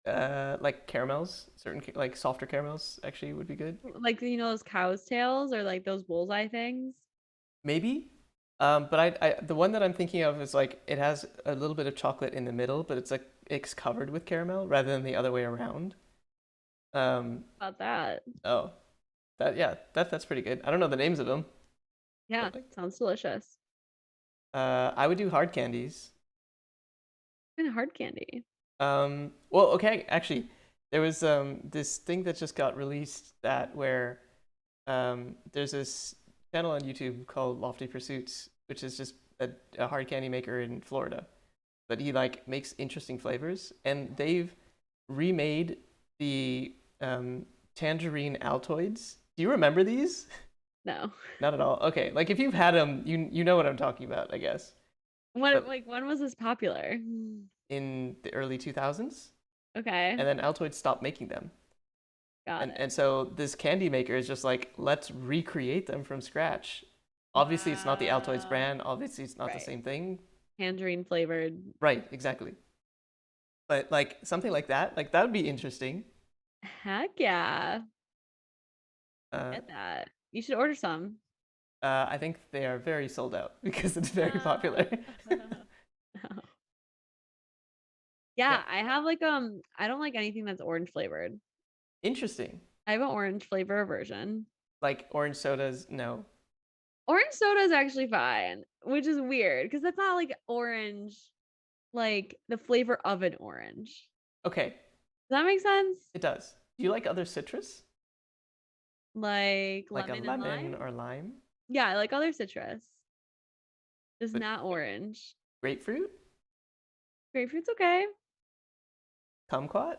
A: Like caramels, certain like softer caramels actually would be good.
B: Like those cow's tails or like those bullseye things.
A: Maybe. But I the one that I'm thinking of is like it has a little bit of chocolate in the middle, but it's like it's covered with caramel rather than the other way around. Um,
B: About that.
A: oh, that yeah, that's pretty good. I don't know the names of them,
B: Yeah,
A: but like
B: sounds delicious.
A: I would do hard candies.
B: And hard candy.
A: Well, okay, actually, there was this thing that just got released that where there's this channel on YouTube called Lofty Pursuits, which is just a hard candy maker in Florida. But he like makes interesting flavors, and they've remade the tangerine Altoids. Do you remember these?
B: No.
A: Not at all. Okay, like if you've had them, you know what I'm talking about, I guess.
B: What
A: But
B: like when was this popular?
A: in the early 2000s,
B: Okay,
A: and then Altoids stopped making them.
B: got it.
A: And so this candy maker is just like, let's recreate them from scratch. Obviously, it's not the Altoids
B: Wow.
A: brand. Obviously, it's not the
B: Right.
A: same thing.
B: Tangerine flavored.
A: Right, exactly. But like something like that would be interesting.
B: Heck yeah.
A: Uh,
B: Get that. You should order some.
A: I think they are very sold out because it's very
B: Uh,
A: popular. Yeah,
B: yeah, I have like I don't like anything that's orange flavored.
A: interesting.
B: I have an orange flavor version.
A: Like orange sodas, no.
B: Orange soda is actually fine, which is weird because that's not like orange, like the flavor of an orange.
A: Okay,
B: Does that make sense?
A: it does. Do you like other citrus?
B: Like
A: Like a
B: lemon and
A: lemon
B: lime?
A: or lime?
B: Yeah, I like other citrus. Just
A: But
B: not orange.
A: grapefruit?
B: Grapefruit's okay.
A: Kumquat?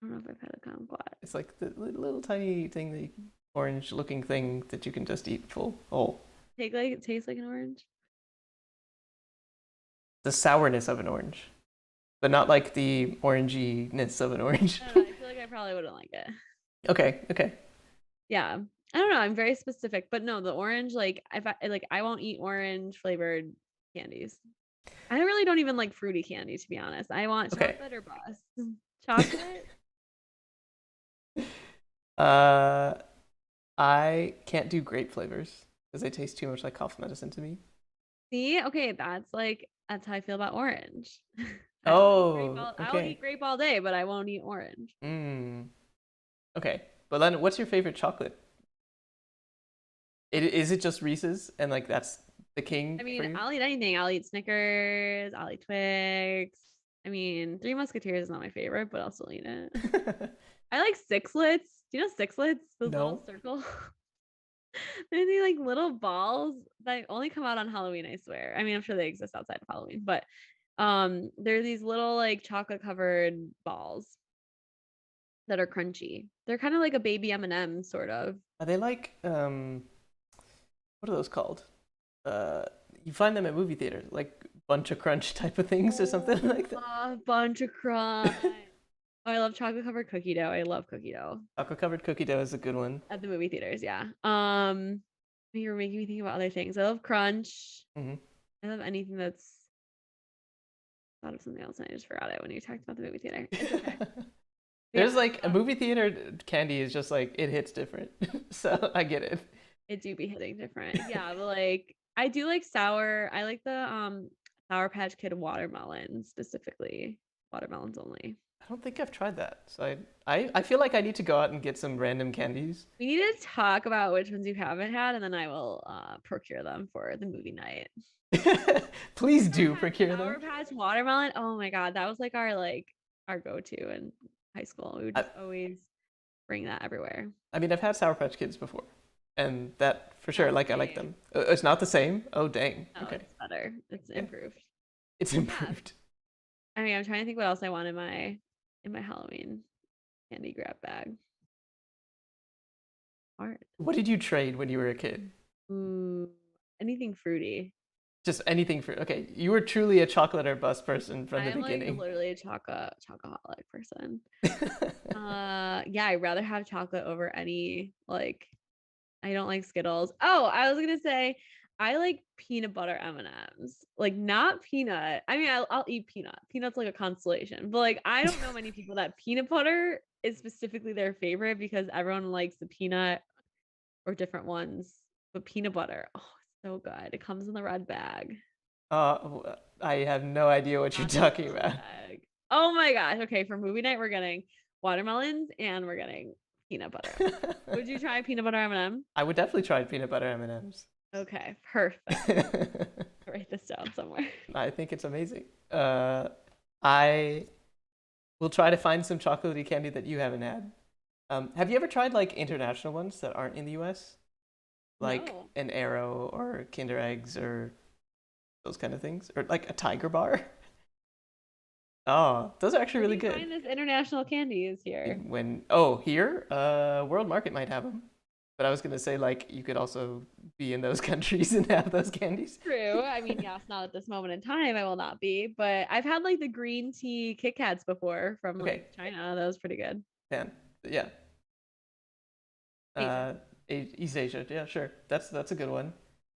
B: I don't know if I've had a kumquat.
A: It's like the little tiny thing, the orange looking thing that you can just eat full whole.
B: Tastes like an orange.
A: The sourness of an orange, but not like the oranginess of an orange.
B: I don't know. I feel like I probably wouldn't like it.
A: Okay, okay.
B: Yeah. I don't know. I'm very specific, but no, the orange, like if I like I won't eat orange flavored candies. I really don't even like fruity candy, to be honest. I want
A: Okay.
B: chocolate or bust. Chocolate?
A: uh, I can't do grape flavors because they taste too much like cough medicine to me.
B: See? Okay, that's how I feel about orange.
A: Oh,
B: I'll eat
A: okay.
B: grape all day, but I won't eat orange.
A: Mm, okay. But then, what's your favorite chocolate? Is it just Reese's and like that's the king
B: I
A: for
B: mean,
A: you?
B: I'll eat anything. I'll eat Snickers, I'll eat Twix. I mean, Three Musketeers is not my favorite, but I'll still eat it. I like sixlets. Do you know sixlets? Those little
A: No.
B: circle. They're these like little balls that only come out on Halloween, I swear. I mean, I'm sure they exist outside of Halloween, but they're these little like chocolate covered balls that are crunchy. They're kind of like a baby M&M sort of.
A: Are they like what are those called? Uh, you find them at movie theaters, like bunch of crunch type of things or something like that.
B: A bunch of crunch. Oh, I love chocolate covered cookie dough. I love cookie dough
A: Chocolate covered cookie dough is a good one.
B: at the movie theaters. Yeah. You're making me think about other things. I love crunch.
A: Hmm.
B: I love anything that's thought of something else and I just forgot it when you talked about the movie theater. It's okay.
A: There's
B: Yeah,
A: like a movie theater candy is just like it hits different. So I get it.
B: it do be hitting different. Yeah, but like I do like sour. I like the Sour Patch Kid watermelon specifically. Watermelons only.
A: I don't think I've tried that. So I feel like I need to go out and get some random candies.
B: We need to talk about which ones you haven't had, and then I will procure them for the movie night.
A: Please
B: Sour
A: do
B: Patch,
A: procure them.
B: Sour Patch watermelon. Oh my god, that was like our go-to in high school. We would
A: I,
B: just always bring that everywhere.
A: I mean, I've had Sour Patch Kids before, and that for sure,
B: Not the
A: like I like
B: same.
A: them. It's not the same. Oh dang.
B: No,
A: Okay.
B: it's better. It's
A: Okay.
B: improved.
A: It's
B: Yeah.
A: improved.
B: I mean, I'm trying to think what else I want in my Halloween candy grab bag. Hard.
A: What did you trade when you were a kid?
B: Ooh, anything fruity.
A: Just anything for okay. You were truly a chocolate or bus person from
B: I
A: the
B: am like
A: beginning.
B: literally a chocoholic person. Yeah, I'd rather have chocolate over any like I don't like Skittles. Oh, I was gonna say I like peanut butter M&Ms. Like not peanut. I mean, I'll eat peanut. Peanut's like a consolation. But like I don't know many people that peanut butter is specifically their favorite because everyone likes the peanut or different ones. But peanut butter, oh, it's so good. It comes in the red bag.
A: I have no idea what you're
B: Not the
A: talking
B: yellow
A: about.
B: bag. Oh my gosh. Okay, for movie night, we're getting watermelons and we're getting peanut butter M&Ms. Would you try peanut butter M&M?
A: I would definitely try peanut butter M&Ms.
B: Okay, perfect. Write this down somewhere.
A: I think it's amazing. I will try to find some chocolatey candy that you haven't had. Have you ever tried like international ones that aren't in the US? Like
B: No.
A: an Arrow or Kinder Eggs or those kind of things? Or like a Tiger Bar? Oh, those are actually
B: Where do
A: really
B: you
A: good.
B: find this international candies here?
A: Here, World Market might have them. But I was gonna say like you could also be in those countries and have those candies.
B: True. I mean, yes, not at this moment in time, I will not be, but I've had like the green tea Kit Kats before from
A: Okay,
B: like China. That was pretty good.
A: fan. Yeah.
B: Asia.
A: Uh, East Asia. Yeah, sure. That's a good one.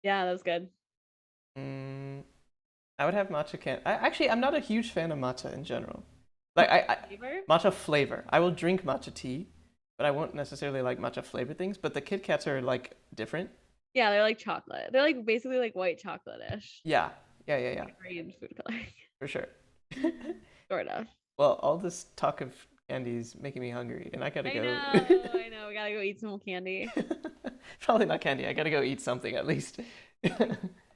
B: Yeah, that was good.
A: Mm, I would have matcha can. I'm not a huge fan of matcha in general. Like
B: Flavor?
A: matcha flavor. I will drink matcha tea, but I won't necessarily like matcha flavored things. But the Kit Kats are like different.
B: Yeah, they're like chocolate. They're like basically like white chocolate-ish.
A: Yeah, yeah,
B: Like green food coloring.
A: for sure.
B: Sort of.
A: Well, all this talk of candy is making me hungry, and I gotta
B: I
A: go.
B: know, I know. We gotta go eat some candy.
A: Probably not candy. I gotta go eat something at least.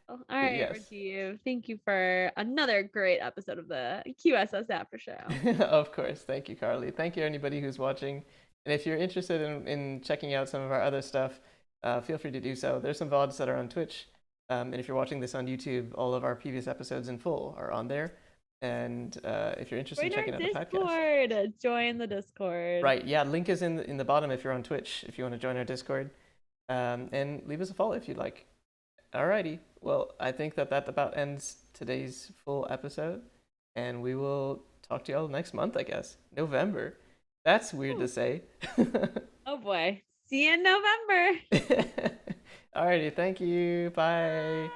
B: All right,
A: Yes.
B: Rajiv. Thank you for another great episode of the QSS After Show.
A: Of course. Thank you, Carly. Thank you, anybody who's watching. And if you're interested in checking out some of our other stuff, feel free to do so. There's some VODs that are on Twitch. And if you're watching this on YouTube, all of our previous episodes in full are on there. And if you're interested in
B: Join
A: checking
B: our
A: out the podcast,
B: Discord. Join the Discord.
A: right? Yeah, link is in the bottom if you're on Twitch. If you want to join our Discord, and leave us a follow if you'd like. Alrighty. Well, I think that about ends today's full episode, and we will talk to y'all next month, I guess. November. That's weird to say.
B: Oh boy. See you in November.
A: Alrighty, thank you. Bye.